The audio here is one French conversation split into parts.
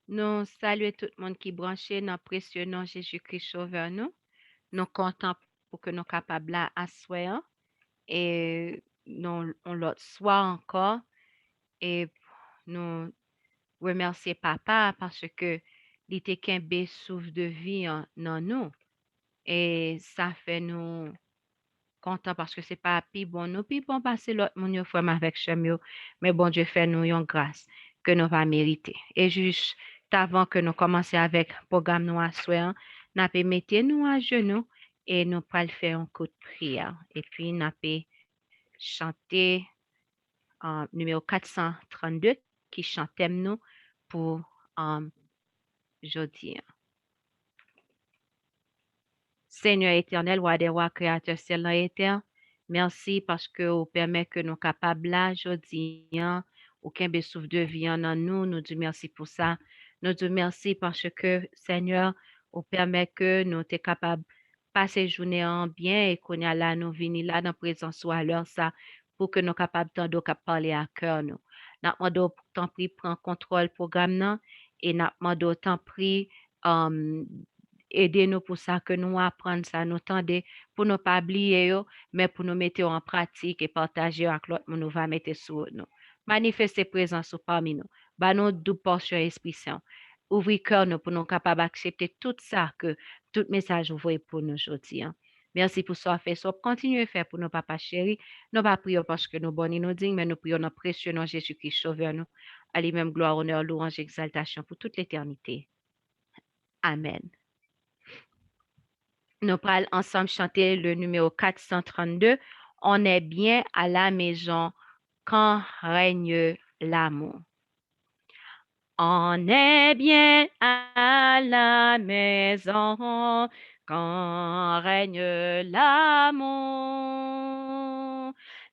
Nous saluons tout le monde qui est branché dans le précieux nom Jésus-Christ Sauveur nous. Nous comptons pour que nous capables là asseoir et nous on l'autre soir encore et nous remercier papa parce que il était qu'un souffle de vie dans nous et ça fait nous content parce que c'est pas pi bon passer l'autre mon yo frère avec chemio mais bon Dieu fait nous une grâce que nous va mériter et juste avant que nous commencer avec programme nous à soir n'a pas mettre nous à genoux et nous pas le faire un coup de prière et puis n'a pas chanter numéro 432 qui chantait nous pour jeudi. Seigneur éternel, roi des rois, créateur ciel et terre, merci parce que vous permet que nous capables là, jodi, aucun souffle de vie en nous, nous disons merci pour ça. Nous disons merci parce que, Seigneur, vous permet que nous sommes capables de passer journée en bien et qu'on y a là, nous venir là dans la présence ou à l'heure ça, pour que nous capables de parler à cœur nous. Nous demandons, tant pis, prends contrôle programme non, et nous demandons, tant pis, aidez-nous pour ça, que nous apprendre ça, nous tendez pour ne pas oublier, mais pour nous mettre en pratique et partager avec l'autre, nous va mettre sur nous. Manifestez présence parmi nous. Bah nous double portion Esprit Saint. Ouvrez cœur nous pour nous capables d'accepter tout ça que tout message vous voyez pour nous aujourd'hui. Merci pour ça fait ça. Continuez à faire pour nos papas chéris. Nous pas prions parce que nous bons et nous dignes, mais nous prions notre précieux nom Jésus-Christ sauveur nous. À lui-même gloire, honneur, louange, exaltation pour toute l'éternité. Amen. Nous allons ensemble chanter le numéro 432. On est bien à la maison quand règne l'amour. On est bien à la maison quand règne l'amour.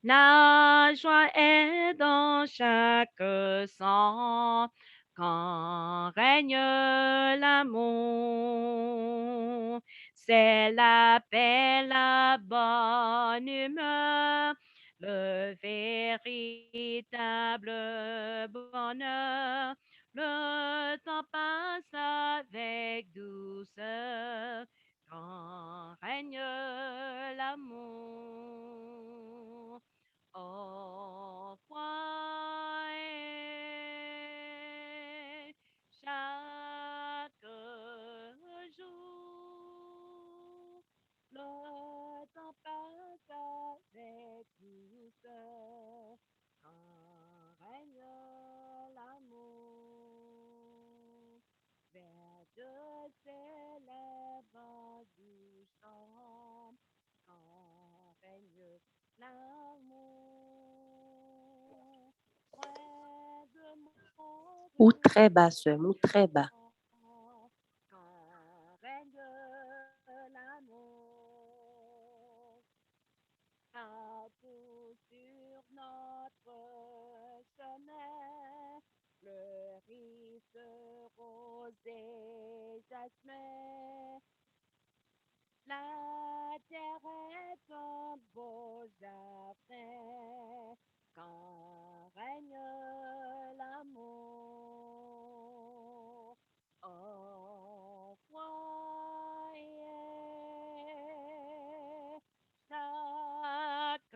La joie est dans chaque sang quand règne l'amour. C'est la paix, la bonne humeur, le véritable bonheur. Le temps passe avec douceur quand règne l'amour. Au foyer, chaque jour, le temps passe avec douceur quand règne l'amour. Vers Dieu s'élève du chant quand règne l'amour. Près de mon Ou très bas, sœur, ou très bas. doucement quand règne l'amour. Partout sur notre chemin, fleurissent roses et jasmin. La terre est un beau jardin quand règne l'amour. Au foyer, chaque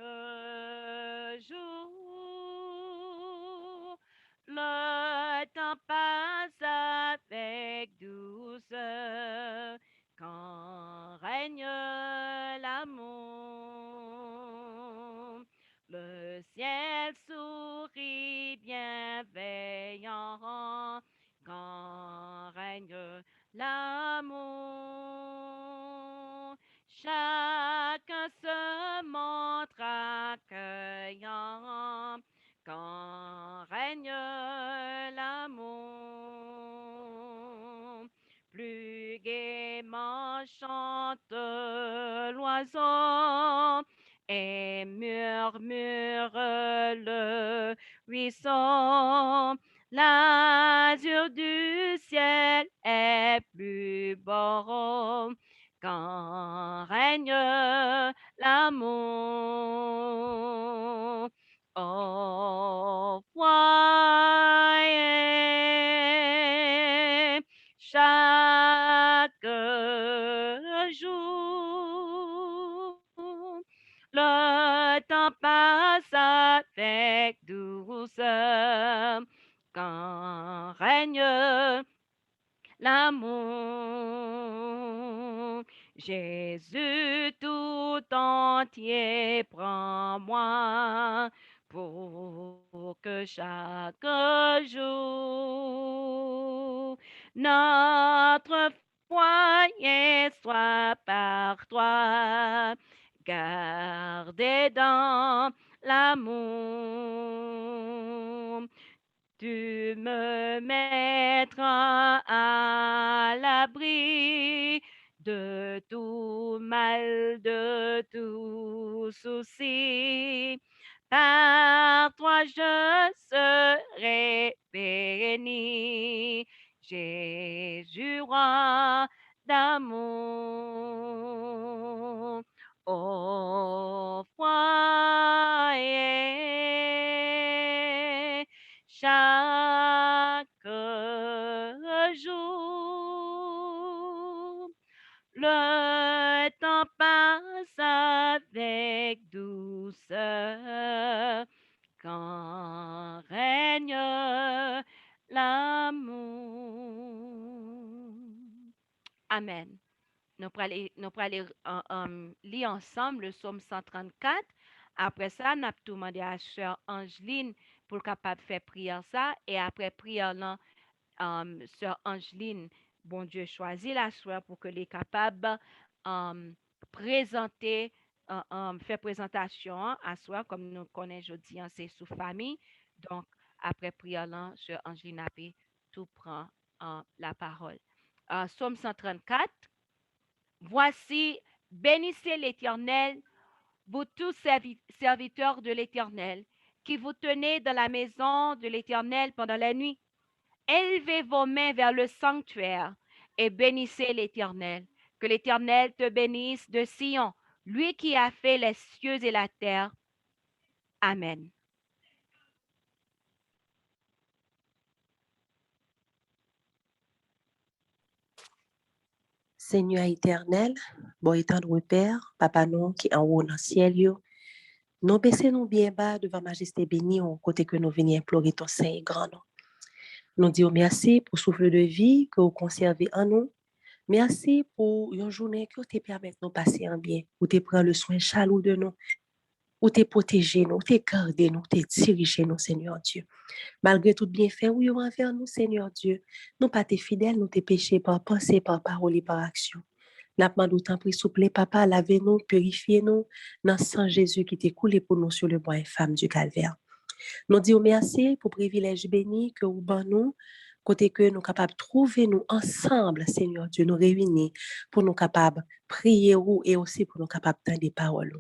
jour, le temps passe avec douceur quand règne l'amour. Le ciel sourit bienveillant quand règne l'amour. Chacun se montre accueillant quand règne l'amour. Plus gaiement chante l'oiseau et murmure le ruisseau. L'azur du ciel est plus beau quand règne l'amour. Au foyer, Jésus tout entier, prends-moi pour que chaque jour notre foyer soit par toi, gardé dans l'amour. Tu me mettras à l'abri de tout mal, de tout souci. Par toi je serai béni. Jésus, roi d'amour. Au foyer, chaque jour. Le temps passe avec douceur quand règne l'amour. Amen. Nous pourrons aller lire ensemble le psaume 134. Après ça, nous avons demandé à Sœur Angeline pour capable faire prière ça. Et après prière, là, Sœur Angeline, bon Dieu choisit la soeur pour que les capable um, présenter, faire présentation à soeur, comme nous connaissons aujourd'hui, c'est sous famille. Donc, après prière, là, Sœur Angeline a tout prend la parole. Psaume 134. Voici, bénissez l'Éternel, vous tous serviteurs de l'Éternel, qui vous tenez dans la maison de l'Éternel pendant la nuit. Élevez vos mains vers le sanctuaire et bénissez l'Éternel. Que l'Éternel te bénisse de Sion, lui qui a fait les cieux et la terre. Amen. Seigneur éternel, bon étant de Père, Papa nous qui en haut dans le ciel, nous baissons nous bien bas devant Majesté bénie, au côté que nous venons implorer ton Saint et grand nom. Nous disons merci pour le souffle de vie que vous conservez en nous. Merci pour une journée que vous te permettez de nous passer en bien, où tu prends le soin chaleureux de nous, où tu protégé nous, où tu gardé nous, où tu dirigé nous, Seigneur Dieu. Malgré tout bienfait, oui, envers nous, Seigneur Dieu, nous pas tes fidèles, nous tes péchés par pensée, par parole et par action. N'a pas d'autant pris souple, Papa, lavez-nous, purifiez-nous dans le sang Jésus qui t'est coulé pour nous sur le bois infâme du calvaire. Nous disons merci pour le privilège béni que vous ban nous, côté que nous capables de trouver nous ensemble, Seigneur Dieu, nous réunir pour nous capables de prier et aussi pour nous capables d'entendre des paroles.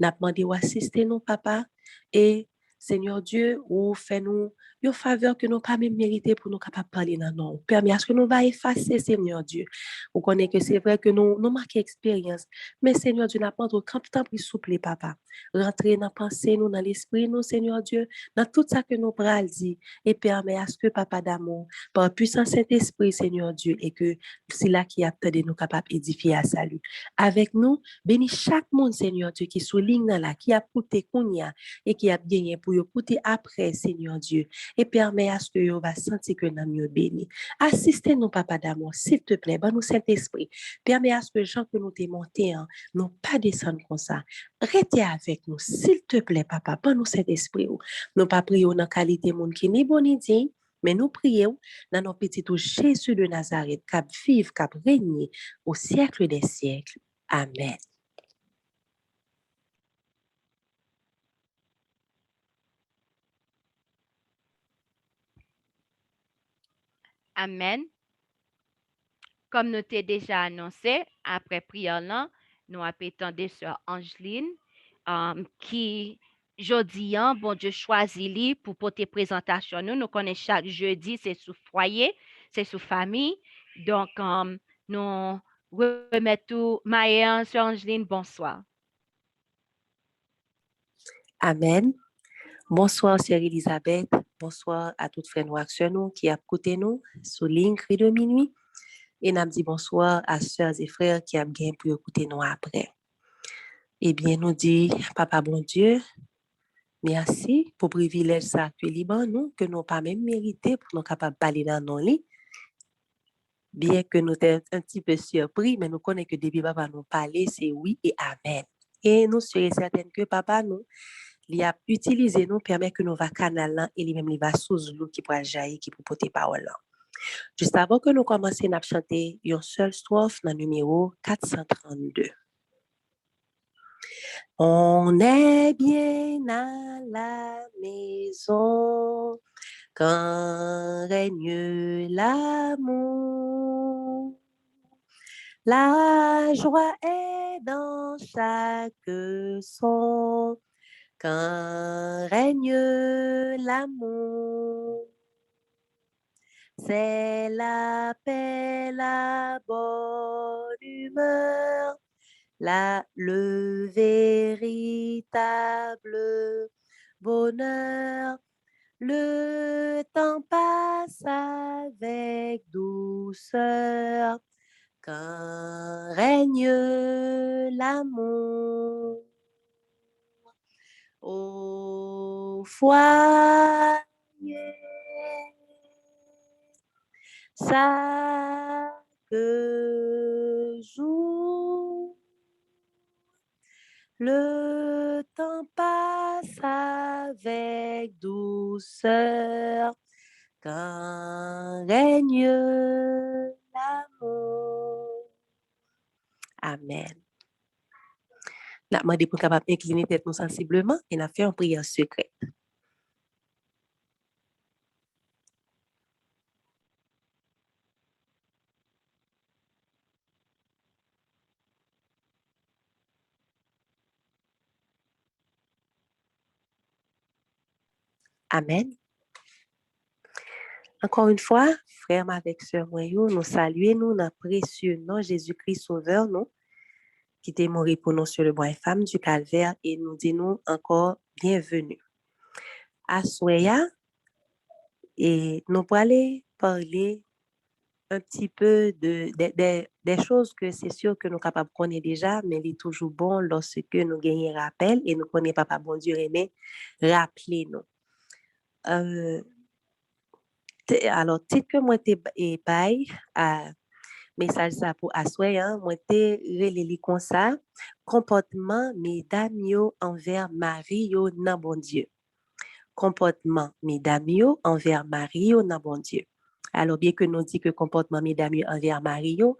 Nous demandé ou assister nous, Papa, et Seigneur Dieu, ou fait-nous une faveur que nous pas même mérité pour nous capables de parler dans nous. Permet à ce que nous va effacer, Seigneur Dieu. Vous connaissez que c'est vrai que nous marquons expérience, mais Seigneur Dieu, n'a pas de quand temps plus souple, Papa. Rentrer dans la pensée, nous, dans l'esprit, nous, Seigneur Dieu, dans tout ça que nous pral dit, et permet à ce que, Papa d'amour, par puissant Saint-Esprit, Seigneur Dieu, et que c'est là qui a de nous capables d'édifier à salut. Avec nous, bénis chaque monde, Seigneur Dieu, qui souligne là, qui a coûté Kounia, et qui a gagné pour écouter après, Seigneur Dieu, et permet à ce que vous va sentir que nous sommes bénis. Assistez-nous, Papa d'amour, s'il te plaît, bon nous Saint-Esprit, permet à ce que les gens que nous t'es montés, n'ont pas descendre comme ça. Restez avec nous, s'il te plaît, Papa, bon nous Saint-Esprit, nous pas prions dans la qualité monde qui n'est bon ni digne, mais nous prions dans nos petits Jésus de Nazareth, cap vive, cap régner au siècle des siècles. Amen. Amen. Comme nous t'ai déjà annoncé, après prière là, nous attendons Sœur Angeline, qui jeudi, bon Dieu choisit lui pour porter présentation. Nous connaissons chaque jeudi, c'est sous foyer, c'est sous famille. Donc, nous remettons Maëlle, Sœur Angeline, bonsoir. Amen. Bonsoir, Sœur Elisabeth. Bonsoir à toutes frères noirs nous qui a écouté nous sous ligne cri de minuit. Et nous dit bonsoir à sœurs et frères qui ont bien pour écouter nous après. Eh bien, nous dit, Papa bon Dieu, merci pour le privilège ça que liban nous, que nous pas même mérité pour nous capables de parler dans nos lits. Bien que nous sommes un petit peu surpris, mais nous connaissons que depuis papa nous parler, c'est oui et amen. Et nous sommes certains que papa nous, il a utilisé nous, permet que nous va canal là, et lui-même, il va sous l'eau qui pourra jaillir, qui peut porter parole là. Juste avant que nous commencions à chanter une seule strophe dans le numéro 432. On est bien à la maison quand règne l'amour. La joie est dans chaque son quand règne l'amour. C'est la paix, la bonne humeur, le véritable bonheur. Le temps passe avec douceur quand règne l'amour. Au foyer, chaque jour, le temps passe avec douceur quand règne l'amour. Amen. Nous avons demandé pour capable incliner tête nous sensiblement et nous avons fait une prière secrète. Amen. Encore une fois, frère avec sœur Moyo, nous saluons nous dans précieux nom Jésus-Christ Sauveur, nous, qui t'est mort pour nous sur le bois infâme du calvaire et nous disons encore bienvenue. À Soya, et nous pour aller parler un petit peu des choses que c'est sûr que nous sommes capables de connaître déjà, mais il est toujours bon lorsque nous gagnons rappel et nous connaissons Papa bon Dieu aimé, rappeler nous. Alors, titre que moi t'ai bail à message ça pour assoyer, hein, moi t'ai relé comme ça, comportement mesdames yo envers Marie yo nan bon Dieu. Comportement mesdames yo envers Marie yo nan bon Dieu. Alors, bien que nous dit que comportement mesdames yo envers Marie yo,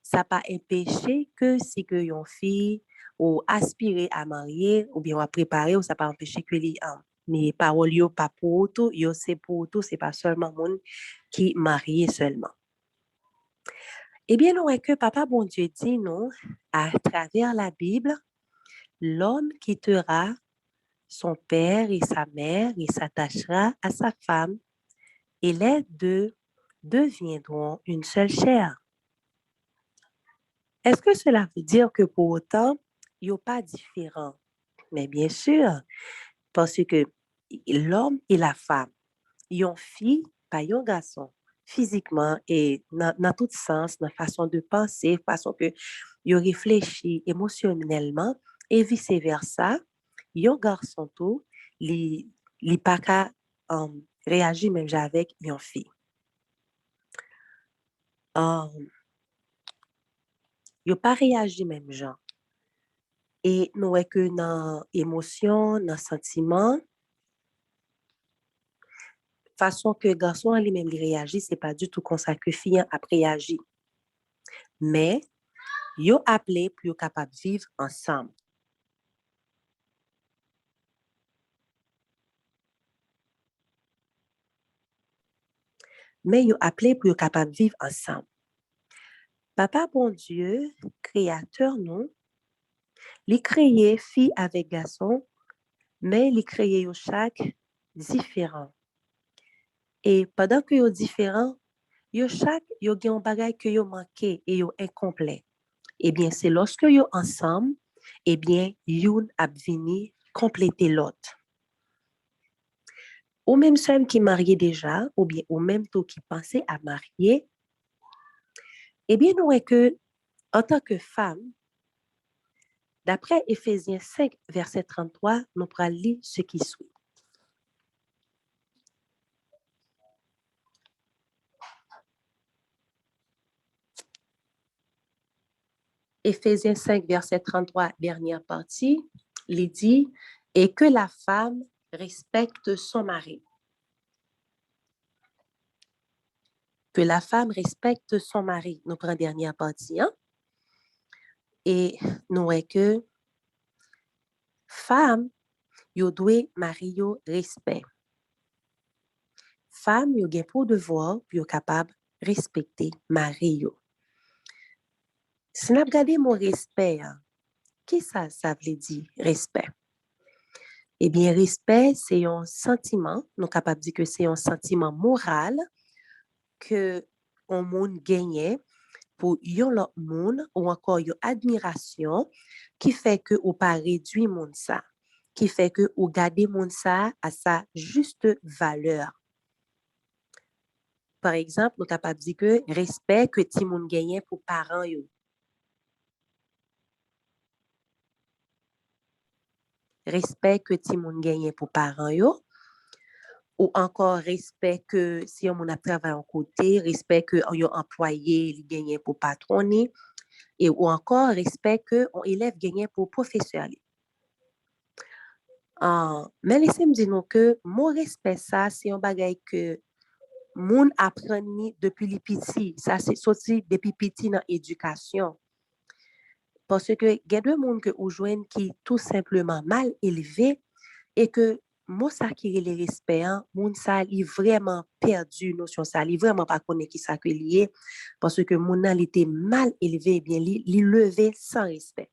ça pas empêché que si que yon fille ou aspirer à marier ou bien à préparer ou ça pas empêché que les mais paroles yo pas pour tout, yo c'est pour tout, c'est pas seulement monde qui marié seulement. Eh bien, nous que papa bon Dieu dit nous à travers la Bible, l'homme quittera son père et sa mère et s'attachera à sa femme et les deux deviendront une seule chair. Est-ce que cela veut dire que pour autant, ils sont pas différents? Mais bien sûr, parce que l'homme et la femme, ils ont fille, pas un garçon, physiquement et dans tout sens, dans façon de penser, façon que ils réfléchissent émotionnellement et vice-versa. Un garçon tout, il pas qu'à réagir même avec une fille. Il pas réagi même genre. Et nous voyons que dans l'émotion, dans le sentiment, façon que garçon lui-même réagit, ce n'est pas du tout comme ça que fille a réagi. Mais, yo appelé pour capable de vivre ensemble. Mais yo appelé pour capable de vivre ensemble. Papa bon Dieu, créateur nous, il créé fille avec garçon, mais il créé yo chaque différent. Et pendant que yo différent, yo chaque yo gen un bagay que yo manqué et yo incomplet. Eh bien, c'est lorsque yo ensemble, eh bien, youn ap vini compléter l'autre. Ou même ceux qui marié déjà, ou bien ou même tout qui pensait à marier, eh bien, nous est que, en tant que femme, d'après Éphésiens 5, verset 33, nous pourrons lire ce qui suit. Éphésiens 5, verset 33, dernière partie, il dit, et que la femme respecte son mari. Que la femme respecte son mari. Nous prenons dernière partie, hein? Et nous voyons que femme, yo doit mari yo respect. Femme, yo gen pour devoir, puis yo capable respecter mari yo. Si nous regardons mon respect, hein, qu'est-ce que ça veut dire, respect? Eh bien, respect, c'est un sentiment, nous sommes capables de dire que c'est un sentiment moral que on monde gagne pour yon l'autre monde ou encore yon admiration qui fait que ou pas réduit monde ça, qui fait que ou garder monde ça à sa juste valeur. Par exemple, nous sommes capables de dire que respect que ti monde gagne pour parents yo. Respect que ti monde gagne pour parents yo. Ou encore respect que si on a travaillé en côté, respect que on employé il gagne pour patronner et ou encore respect que on élève gagne pour professeur. Mais laissez-moi dire nous que mon respect ça c'est un bagage que moun apprend depuis les petits, ça c'est sorti depuis petit dans éducation. Parce que il y a deux monde que ou joignent qui tout simplement mal élevé et que moi ça qui est le respect moun ça il vraiment perdu notion ça il vraiment pas connaît qui ça que lié parce que moun nan il était mal élevé eh bien il levé sans respect.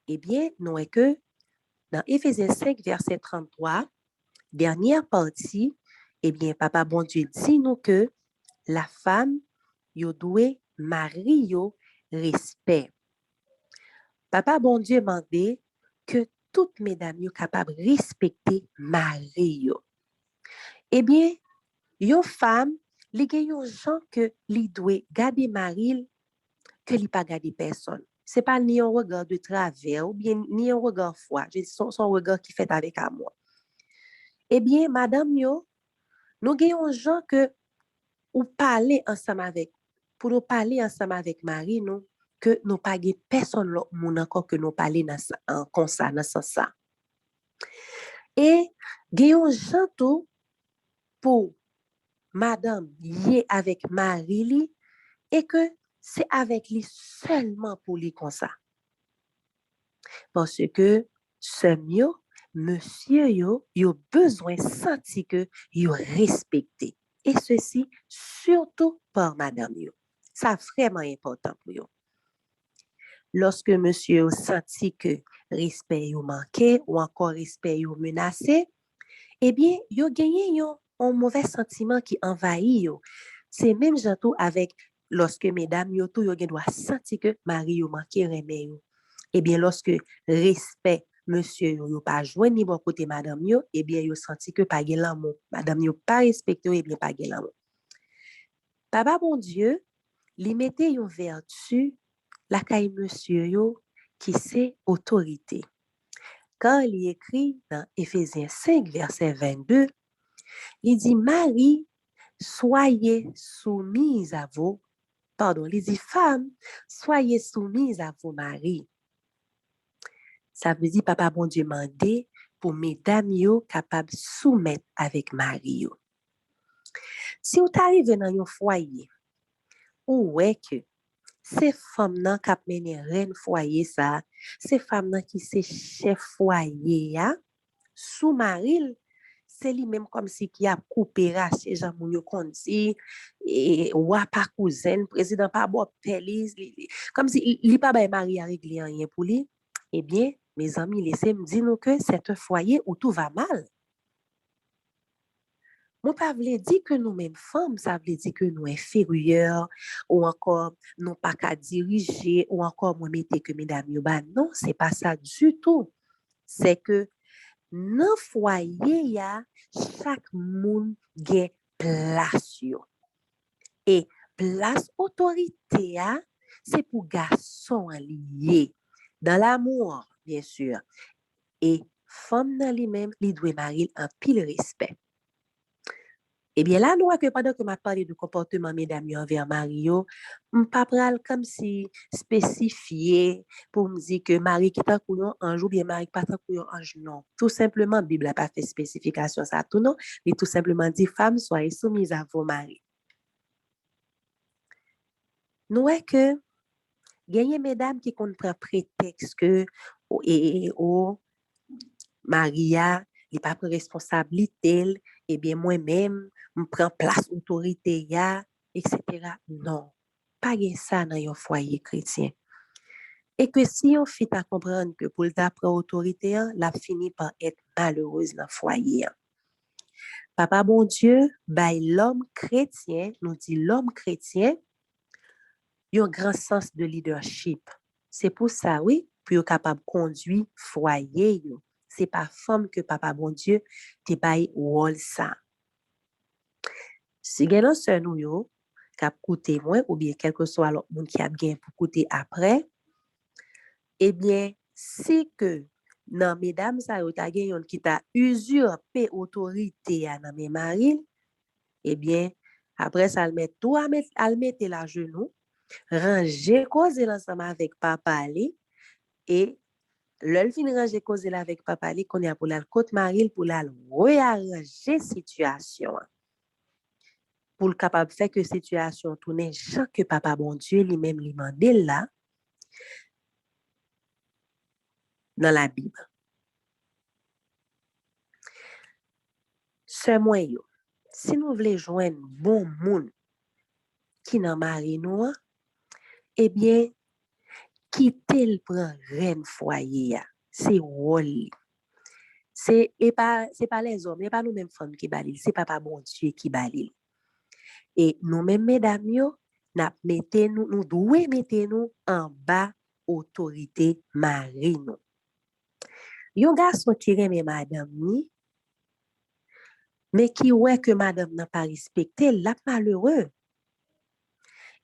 Eh bien non est que dans Éphésiens 5 verset 33 dernière partie eh bien papa bon Dieu dit nous que la femme yo doit mari yo respect. Papa bon Dieu mandé que toutes mesdames yo capable respecter mari yo. Eh bien, yon femme, li gen yon gens que li doit garder mari que li pas garder personne. C'est pas ni un regard de travers ou bien ni un regard froid, son regard qui fait avec amour. Eh bien, madame yo, nous gen yon gens que ou parler ensemble avec pour nous parler ensemble avec mari nous que nous pas gen personne l'autre moun encore que nous parler dans comme ça dans sens ça. Et gen yon gens tout pour madame lié avec mari li et que c'est avec lui seulement pour lui comme ça. Parce que ce mieux, monsieur yo besoin sentir que yo respecté. Et ceci surtout par madame yo. Ça vraiment important pour yo. Lorsque monsieur senti que respect yo manqué ou encore respect yo menacé, eh bien, yo gagné un mauvais sentiment qui envahit yo. C'est même jantou avec lorsque mesdames yo tout yo gen doit sentir que mari yo manqué remè yo. Eh bien, lorsque respect monsieur yo pas joindre ni bon côté madame yo, eh bien yo senti que pas gen l'amour. Madame yo pas respecté eh bien pas gen l'amour. Papa bon Dieu, li mette yon vertu la kay monsieur yo qui c'est autorité. Quand il écrit dans Éphésiens 5 verset 22, il dit Marie, soyez soumise à vos, pardon, il dit femme, soyez soumise à vos maris. Ça veut dire papa bon Dieu mandé pour mesdames yo capable soumettre avec mari yo. Si vous arrivez dans un foyer, ou est que ces femmes nan k'ap mene ren foyer ça, ces femmes nan qui c'est chef foyer ya, sous maril, c'est lui-même comme si qui a coupé rache Jean moun yo kon di et wa pa cousin président pas bo pelis comme si il pas bay mari a régler rien pour lui. Eh bien, mes amis, laissez me dire nous que c'est un foyer où tout va mal. Mon pas vle dire que nous-mêmes femmes, ça veut dire que nous inférieurs ou encore non pas qu'à diriger ou encore moi mettez que mesdames yo ba non, c'est pas ça du tout. C'est que dans foyer ya chaque monde gen place yo. Et place autorité ya, c'est pour garçon lié dans l'amour bien sûr. Et femme dans lui-même, li doit marier en pile respect. Eh bien, là, nous, que pendant que m'a parlé de comportement mesdames yo envers Mario, m'pa pral comme si spécifié pour me dire que Marie qui t'a couillon ange ou bien Marie qui pas t'a couillon ange, non. Tout simplement, Bible n'a pas fait spécification ça tout, non. Il tout simplement dit, femmes, soyez soumises à vos maris. Nous, que, gagner mesdames qui comprennent prétexte que, ou Maria, il pas pris responsabilité, eh bien, moi-même, je prends place autorité, etc. Non, pas de ça dans un foyer chrétien. Et que si on fait à comprendre que pour prendre autorité, la finit par être malheureuse dans le foyer. Papa bon Dieu, by l'homme chrétien, nous dit l'homme chrétien, il a un grand sens de leadership. C'est pour ça, oui, pour être capable de conduire foyer. C'est pas femme que papa bon Dieu te bail rôle ça. Si gen se nou yo, k'ap koute moins ou bien quel que soit l'autre monde qui a gen pour koute après, eh bien, si que nan mesdames sa yo ta gen yon qui ta usurpé autorité à nan mes mari, eh bien, après ça, al mette la genou, ranger cause ensemble avec papa li, et l'ol fin ranger cause avec papa li, qu'on y a pour la côte maril pour la réarranger situation. Pour le capable de faire que situation tourne Jean que papa bon Dieu lui-même lui mandé là dans la Bible. Ce moyen, si nous voulons joindre bon monde qui nan mari nous, eh bien, quitter le prend reine foyer. C'est rôle. C'est pas les hommes, c'est pas nous-mêmes femmes qui balil, c'est papa bon Dieu qui balil. Et nous-mêmes, mesdames, nous devons mettre nous en bas autorité mari nous. Yon garçon qui aime madame ni, mais qui ouais que madame n'a pas respecté, l'a malheureux.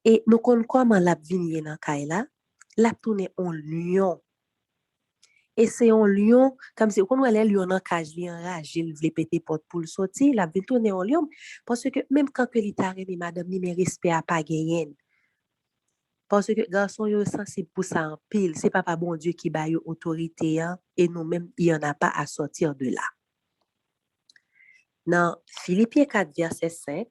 Et nous connaissons comment l'a vini dans kay la, l'a tourné en lion. Et c'est un lion, comme si on voit les lions dans cage, li enragé, il veut péter porte pour le sortir, l'a vini tourner en lion parce que même quand que li ta remis madame ni mais respect a pas gagné. Parce que garçon yo sensible pour ça en pile, c'est papa bon Dieu qui ba yo autorité hein, et nous même il y en a pas à sortir de là. Dans Philippiens 4 verset 5,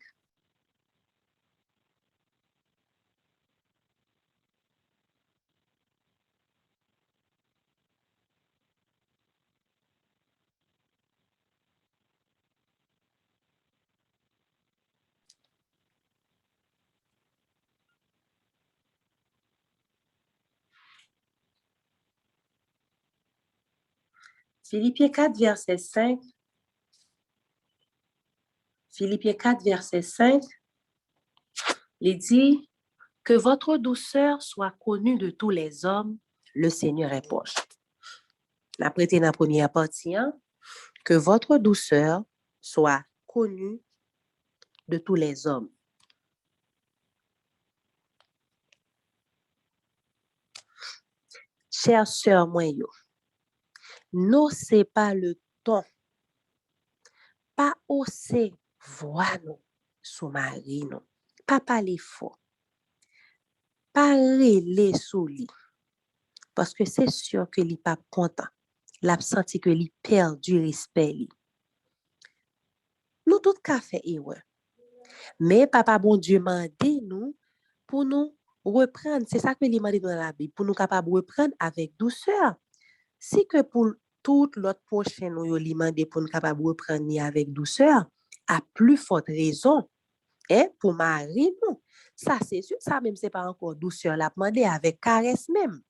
Philippiens 4 verset 5, Philippiens 4 verset 5, il dit que votre douceur soit connue de tous les hommes, le Seigneur est proche. La prêté dans la première partie, hein, que votre douceur soit connue de tous les hommes. Chère sœur moi yo, n'osez pas le ton, pas oser voir nous sous mari non, pas parler fort, pas rele sous lui, parce que c'est sûr que li pas content, l'a senti que li perd du respect li. Nous tout ka fait erreur, mais papa bon Dieu m'a dit nous pour nous reprendre, c'est ça que li m'a dit dans la Bible, pour nous capable reprendre avec douceur. Si que pour toute l'autre prochaine nous li mande pour nous capable reprendre ni avec douceur, à plus forte raison, pour mari nous. Ça c'est sûr, ça même c'est pas encore douceur l'a demandé avec caresse même.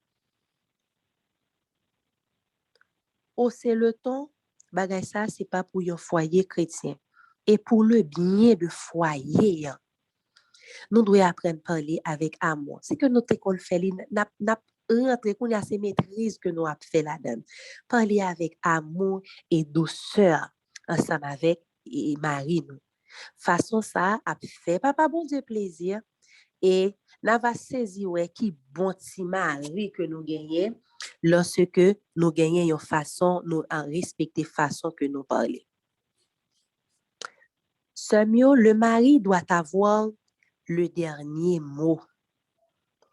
C'est le ton, bagay ça c'est pas pour un foyer chrétien et pour le bien de foyer. Nous devons apprendre à parler avec amour. C'est que notre école fait n'a rentré qu'on a ces maîtrises que nous avons fait là-dedans. Parler avec amour et douceur ensemble avec Marie nous. Façon ça a fait papa bon Dieu plaisir et n'a va saisir ouais qui bon ti mari que nous gagnons lorsque nous gagnons une façon nous en respecter façon que nous parler. Samuel, le mari doit avoir le dernier mot.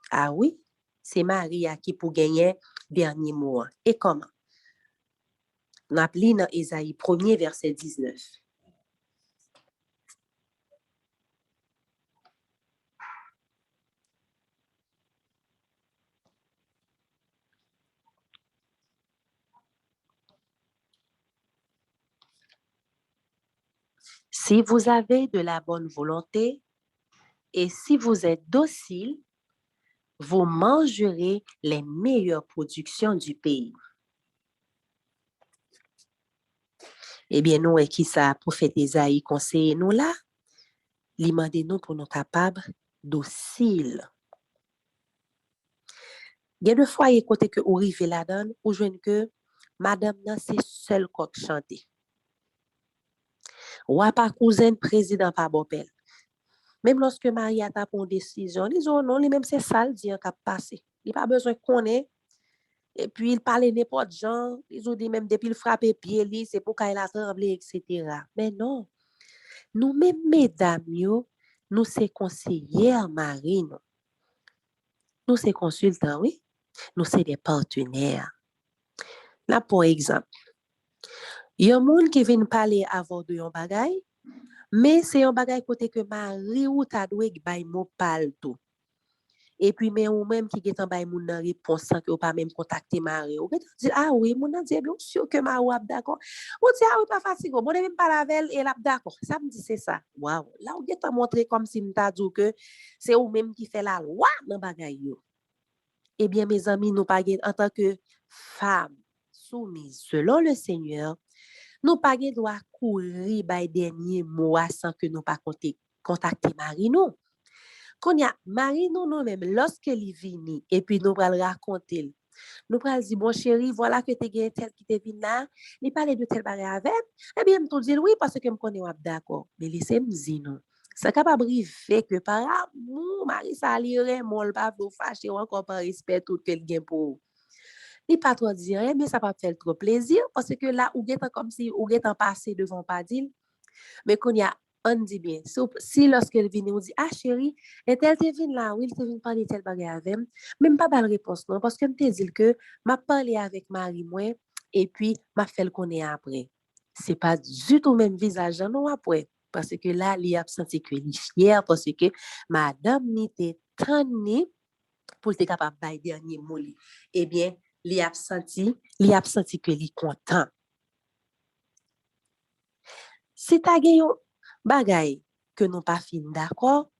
Ah oui, c'est Marie qui pour gagner dernier mot. Et comment? On appelle dans Ésaïe 1er, verset 19. Si vous avez de la bonne volonté et si vous êtes docile, vous mangerez les meilleures productions du pays. Eh bien, nous, qui ça, prophète Isaïe conseille nous là, il demande nous pour nous capables dociles. Il y a deux fois, côté que vous arrivez là-dedans, ou joignez que madame nan c'est seul coq chanté. Ou pas cousin président pas bopel. Même lorsque Marie a pris une décision, ils disent non, lui même c'est ça le dit qui a passé. Il pas besoin qu'on ait. Et puis il parle n'importe gens, ils ont dit même depuis il frappe pied lui, c'est pour qu'il a tremblé etc. Mais non, nous même mesdames yo, nous c'est conseillères Marie non. Nous c'est consultants oui. Nous c'est des partenaires. Là pour exemple, il y a un monde qui vient parler avant de yon bagay, mais c'est un bagay côté que Marie ou ta doué bay mot parle tout. Et puis mais ou même qui est en bay moun nan réponse sans que ou pas même contacter Marie. Ou dit ah oui, moun nan dit bien sûr que Marie ou d'accord. Ou dit ah oui pas facile, bon même pas la veille et l'a d'accord. Ça me dit c'est ça. Waouh, là ou get montré comme si m'ta dit que c'est ou même qui fait la loi dans bagay yo. Eh bien mes amis, nous pas en tant que femmes soumises selon le Seigneur, nous pas droit courir by dernier mot sans que nous pas contacter Marie nous. Quand y a Marie nous même lorsque il vient et puis nous va le raconter. Nous va dire bon chéri, voilà que tu gagné tel qui te vient là, il parle de tel bagage avec. Eh bien me dire oui parce que me connais d'accord. Mais laissez-moi dire non. C'est capable arriver que par amour Marie ça lirait mon pas vous fâcher encore par respect tout qu'elle gagne pour. Il pas trop dire mais ça pas faire trop plaisir parce que là ou est comme si ou est en passé devant pas dire. Mais qu'on y a on dit bien si lorsqu'elle vient on dit ah chérie et elle te vient là oui elle te vient parler tel bagage avec même pas de réponse non parce que me te dit que m'a parlé avec Marie moi et puis m'a fait le connaître après c'est pas du tout même visage non après parce que là il a senti que il est fier parce que madame n'était tannée pour être capable de dernier mot eh bien il a senti que il est content. Si tu as gagné bagay que nous pas fin d'accord,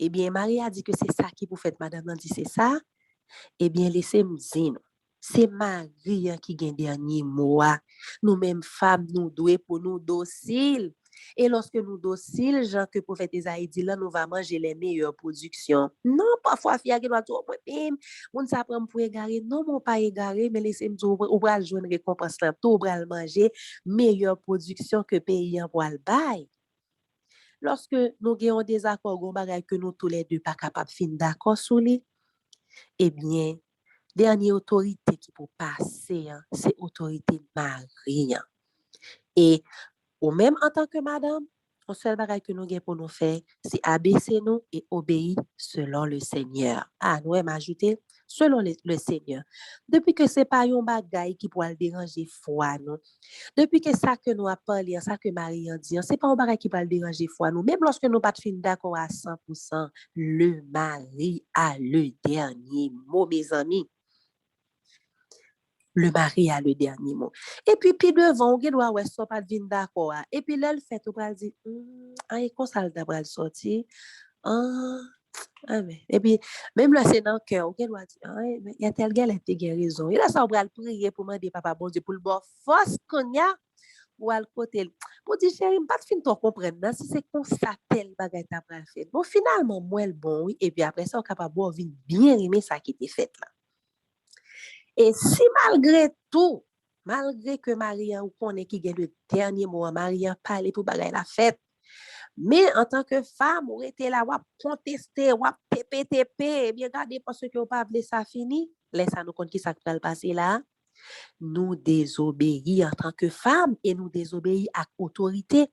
eh bien Marie a dit que c'est ça qui pour fait madame a dit c'est ça, eh bien laissez-moi dire c'est Marie qui gagne dernier mot. Nous mêmes femmes nous doués pour nous dociles. Et lorsque nous dociles, Jean que prophète Isaïe dit là, nous va manger les meilleures productions. Non, parfois fia qui doit tout bim, on s'apprend pour égarer, non mon pas égarer, mais laissez-moi dire ou bral joindre récompense là, tout bral manger meilleure production que pays en poil bail. Lorsque nous avons des accords que nous tous les deux pas capables de finir d'accord sur lui, eh bien dernière autorité qui peut passer, c'est autorité Marie. Et ou même en tant que madame, le seul bagage que nous avons pour nous faire, c'est abaisser nous et obéir selon le Seigneur. Ah, nous avons ajouté selon le Seigneur. Depuis que ce n'est pas un bagage qui pourra déranger foi, nous. Depuis que ça que nous avons parlé, ça que Marie a dit, ce n'est pas un bagage qui va déranger foi, nous. Même lorsque nous ne sommes pas d'accord à 100%, le mari a le dernier mot, mes amis. Le mari a le dernier mot. Et puis devant, on doit ouais ça pas venir d'accord. Et puis là le fait on va dire ah comme ça le sortir. Ah mais et puis même là c'est dans cœur, on doit dire ah il y a tel gars qui a raison. Et là ça on va prier pour demander papa bon Dieu pour le bon force qu'on y a pour al côté. Pour dire chérie, pas fin toi comprendre si c'est comme ça tel bagage t'a pas fait. Bon finalement moi le bon oui et puis après ça on capable de bien aimer ça qui était fait là. Et si malgré que Marie ou connaît qui gagne le dernier mot, Marie parle pour bagaille la fête, mais en tant que femme, ou était là, ou contester, ou PPTP, bien regardez parce que vous pas voulu ça fini, laissez nous compte qui ça va le passer là. Nous désobéir en tant que femme et nous désobéir à l'autorité.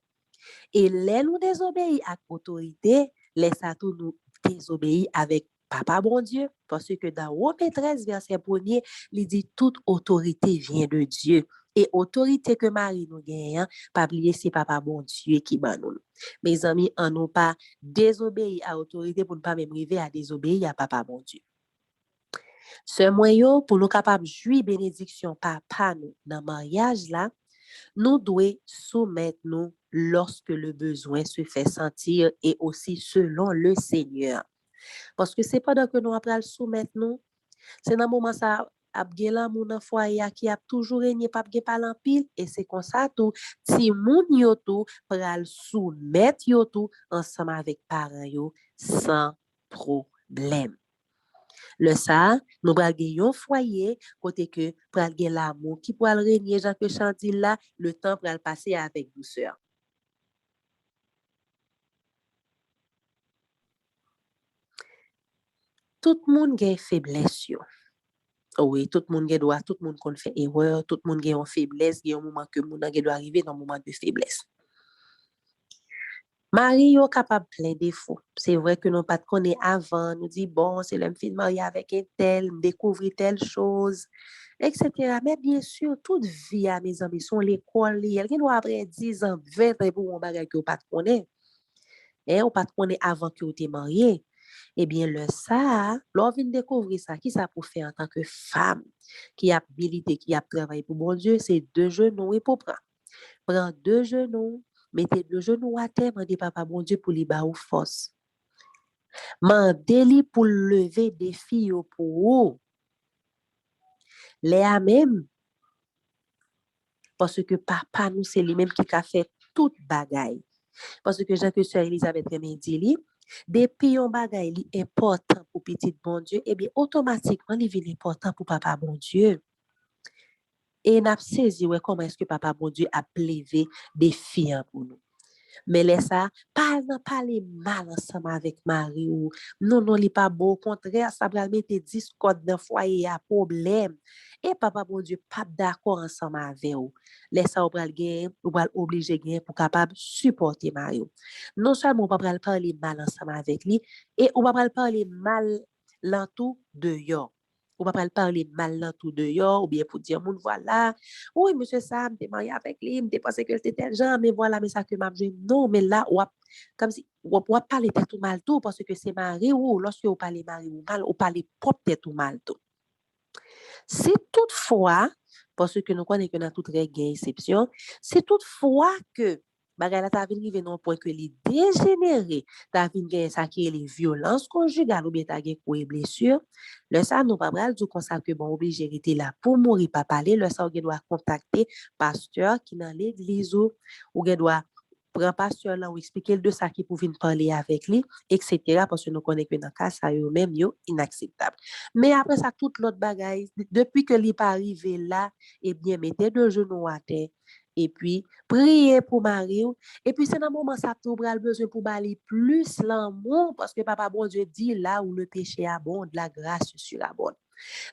Et les nous désobéir à l'autorité, laisse à tout nous désobéir avec Papa bon Dieu, parce que dans Romains 13, verset 1er, il dit toute autorité vient de Dieu. Et autorité que Marie nous gagne, pas oublier c'est Papa bon Dieu qui bat nous. Mes amis, on nous pas désobéir à l'autorité pour ne pas même arriver à désobéir à Papa bon Dieu. Ce moyen pour nous capables de jouir bénédiction papa nous dans le mariage là, nous devons soumettre nous lorsque le besoin se fait sentir et aussi selon le Seigneur. Parce que c'est pendant que nous apprenons à soumettre nous, c'est dans le moment ça ap gen l'amour dans foyer qui a toujours régné pas gen pas en pile et c'est comme ça tout si moun yo tout pral soumettre yo tout ensemble avec parents yo sans problème. Le ça, nous pral gen un foyer côté que pral gen l'amour qui pral régner Jean que Chandil là, le temps pral passer avec douceur. Tout le monde a une faiblesse. Oui, tout le monde a droit, tout le monde qu'on fait erreur, tout le monde a une faiblesse, il y a un moment que le monde doit arriver dans un moment de faiblesse. Marie est capable de plein défauts. C'est vrai que nous pas connaît avant, nous dit bon, c'est l'homme film marié avec un tel, découvrir telle chose, etc. Mais bien sûr, toute vie à mes amis sont l'école, elle doit après 10 ans, 20 ans pour un bagage que vous pas connaît. Et ou pas connaît avant que vous êtes marié. Eh bien, le ça, l'on vient découvrir ça, qui ça pour faire en tant que femme, qui a habilité, qui a travaillé pour bon Dieu, c'est deux genoux et pour prendre. Prends deux genoux, mettez deux genoux à terre, mandez papa bon Dieu pour lui ba ou force. Mandez-lui pour lever des filles pour vous. Les a même, parce que papa nous, c'est lui-même qui a fait toute bagaille. Parce que Jean que Sœur Elisabeth Remé dit, depuis un bagay li important pour petit bon Dieu, eh bien, automatiquement, il devient important pour papa bon Dieu. Et n'a saisi, ouais, comment est-ce que papa bon Dieu a plevé des filles pour nous. Mais laisse ça, parler mal ensemble avec Marie ou non, non, il pas beau. Au contraire, ça va mettre discorde dans le foyer, à problème. Et papa, bon Dieu, pas d'accord ensemble avec vous. Laisse ça, ou va obligé de pour capable supporter Marie. Non seulement on va parler mal ensemble avec lui, et on va parler mal l'entour de yo. On va pas parler mal l'entour de yo, ou bien pour dire, moun voilà, oui, monsieur Sam, t'es marié avec lui, t'es pensé que c'était tel genre, mais voilà, mais ça que m'a dit, non, mais là, comme si, on parler tout mal tout, parce que c'est mari ou, lorsque vous parlez mari ou mal, vous parlez propre tout mal tout. Si toutefois, parce que nous connaissons que dans toute règle exception, si toutefois que bagay la ta vin rive non point que li dégénéré, ta vin gen ça qui est les violences conjugales ou bien ta gen quoi blessure, le ça nous pas bral du comme ça que bon obligé rester là pour mourir pas parler, le ça on doit contacter pasteur qui dans l'église ou doit prendre pasteur là ou expliquer de ça qui pour venir parler avec lui, etc. parce que nous connaissons que dans cas ça yo même yo inacceptable. Mais après ça toute l'autre bagaille depuis que li pas arrivé là, eh bien mettez deux genoux à terre et puis prier pour Marie. Et puis c'est dans le moment ça tout bral besoin pour baler plus l'amour parce que papa bon Dieu dit là où le péché abonde, la grâce surabonde.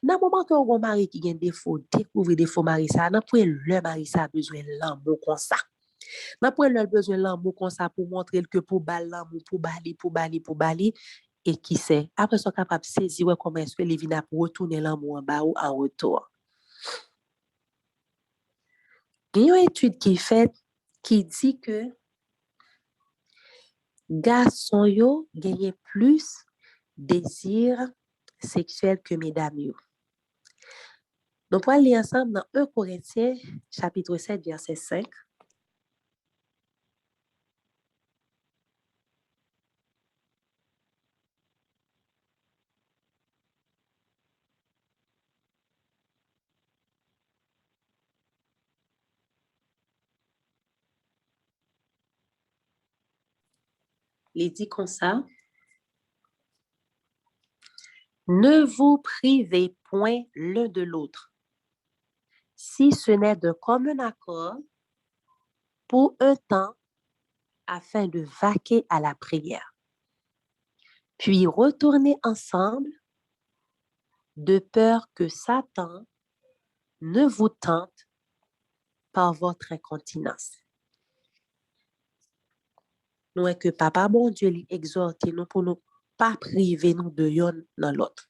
Dans le moment que on mari qui a des défauts, découvrir des faux mari ça, dans le mari ça a besoin l'amour comme ça. Dans le besoin l'amour comme ça pour montrer que pour baler l'amour, pour baler et qui sait après sont capable de saisir comment est-ce que les vina pour retourner l'amour en bas ou en retour. Il y a une étude qui est faite qui dit que garçon yo gagne plus désir sexuel que mesdames yo. Donc pour aller ensemble dans 1 Corinthiens chapitre 7 verset 5. Il dit comme ça: ne vous privez point l'un de l'autre, si ce n'est de commun accord, pour un temps, afin de vaquer à la prière. Puis retournez ensemble, de peur que Satan ne vous tente par votre incontinence. nous est que papa bon Dieu lui exhorte nous pour nous pas priver nous de yon dans l'autre.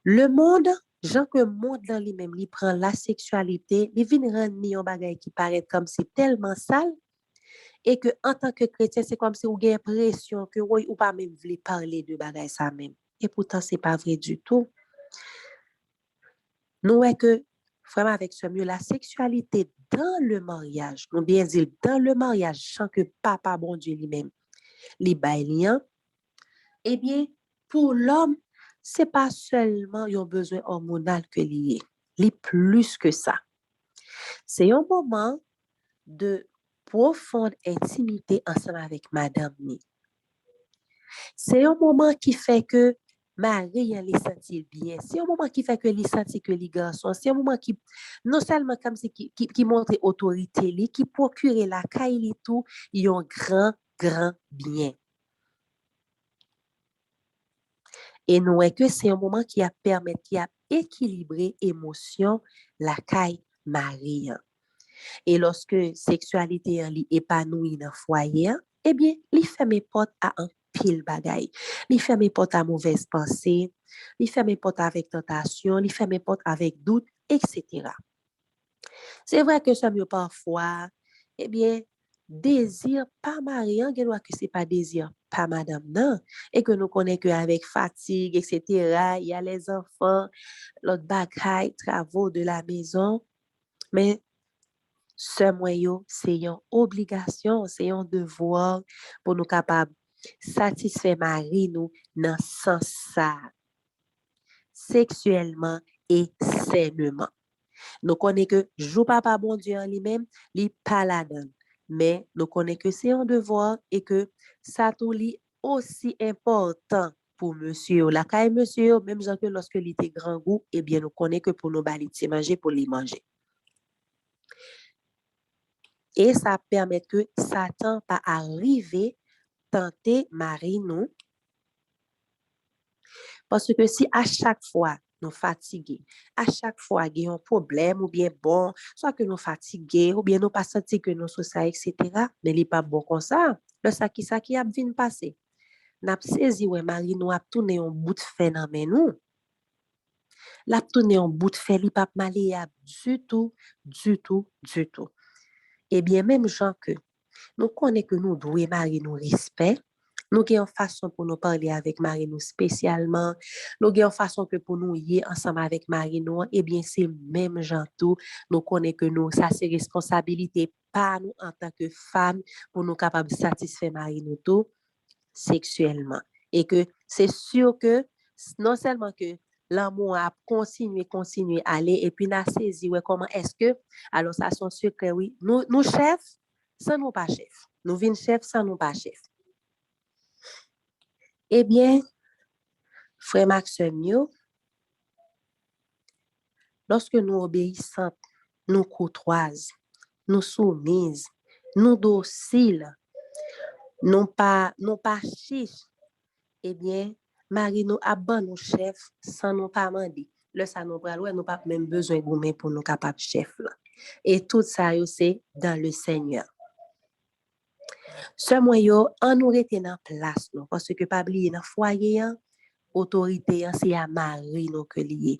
Le monde, Jean que monde dans lui-même, il prend la sexualité, il vient rendre un bagage qui paraît comme si tellement sale et que en tant que chrétien, c'est comme si vous avez l'impression que oui, ou pas même voulez parler de bagage ça même. Et pourtant, c'est pas vrai du tout. Nous est que vraiment avec ce mieux la sexualité dans le mariage, nous bien dire dans le mariage, sans que papa bon Dieu lui-même, les bailliens, eh bien, pour l'homme, c'est pas seulement un besoin hormonal que lié, il plus que ça. C'est un moment de profonde intimité ensemble avec madame ni. C'est un moment qui fait que Marie, elle les sentit bien. C'est un moment qui fait que les sentit que les garçons. C'est un moment qui, non seulement comme si qui montre autorité, qui procure la caille tout, ils ont grand bien. Et nous est que c'est un moment qui a permis, qui a équilibré émotion, la caille Marie. Et lorsque sexualité est épanouie dans le foyer, eh bien, il fait mes portes à un pile bagaille. Il fait mes portes à mauvaise pensée, il fait mes portes avec tentation, il fait mes portes avec doute, etc. C'est vrai que ça mieux parfois, eh bien, désir pas mariant, que c'est pas désir pas madame, non, et que nous connaissons qu'avec fatigue, etc., il y a les enfants, l'autre bagaille, travaux de la maison, mais ce moyen, c'est une obligation, c'est un devoir pour nous capables satisfaire Marie nous dans sens ça, sexuellement et sainement. Nous connaissons que jou papa bon Dieu en lui-même, il pas la donne. Mais nous connaissons que c'est un devoir et que ça tout li aussi important pour monsieur. La caille monsieur, même que lorsque il était grand goût, eh bien nous connaissons que pour nous baliser manger, pour les manger. Et ça permet que Satan pas arriver tenter Marie nous. Parce que si à chaque fois nous fatigués, à chaque fois il y a un problème ou bien bon, soit que nous fatigués ou bien nous pas senti que nous sommes ça, etc., mais il n'est pas bon comme ça. Le ça qui a venu passer. N'a saisi ouais Marie nous a tourné un bout de fer dans main nous. L'a tourné un bout de fer, il pas malléable du tout, du tout, du tout. Eh bien même gens que nous connaissons que nous devons Marie nous respect. Nous avons une façon pour nous parler avec Marie nous spécialement. Nous avons une façon que pour nous y ensemble avec Marie nous. Eh bien, c'est même gens tout. Nous connaissons que nous, ça c'est responsabilité pas nous en tant que femmes pour nous capables de satisfaire Marie nous tout sexuellement. Et que c'est sûr que non seulement que l'amour a continué à aller et puis n'a saisi ouais, comment est-ce que alors ça son secret oui nous chefs sans nous pas chefs nous vînes chefs sans nous pas chefs eh bien frère Maxime lorsque nous obéissons nous courtoises nous soumises nous dociles non pas chiches eh bien Marie nous abonne nos chefs sans nous pas demander. Le ça nous pral nous pas même besoin de pour nous capable chef là. Et tout ça c'est dans le Seigneur. Ce moyen on nous rete dans place nous parce que pas oublier dans foyer autorité c'est à Marie nous que lié.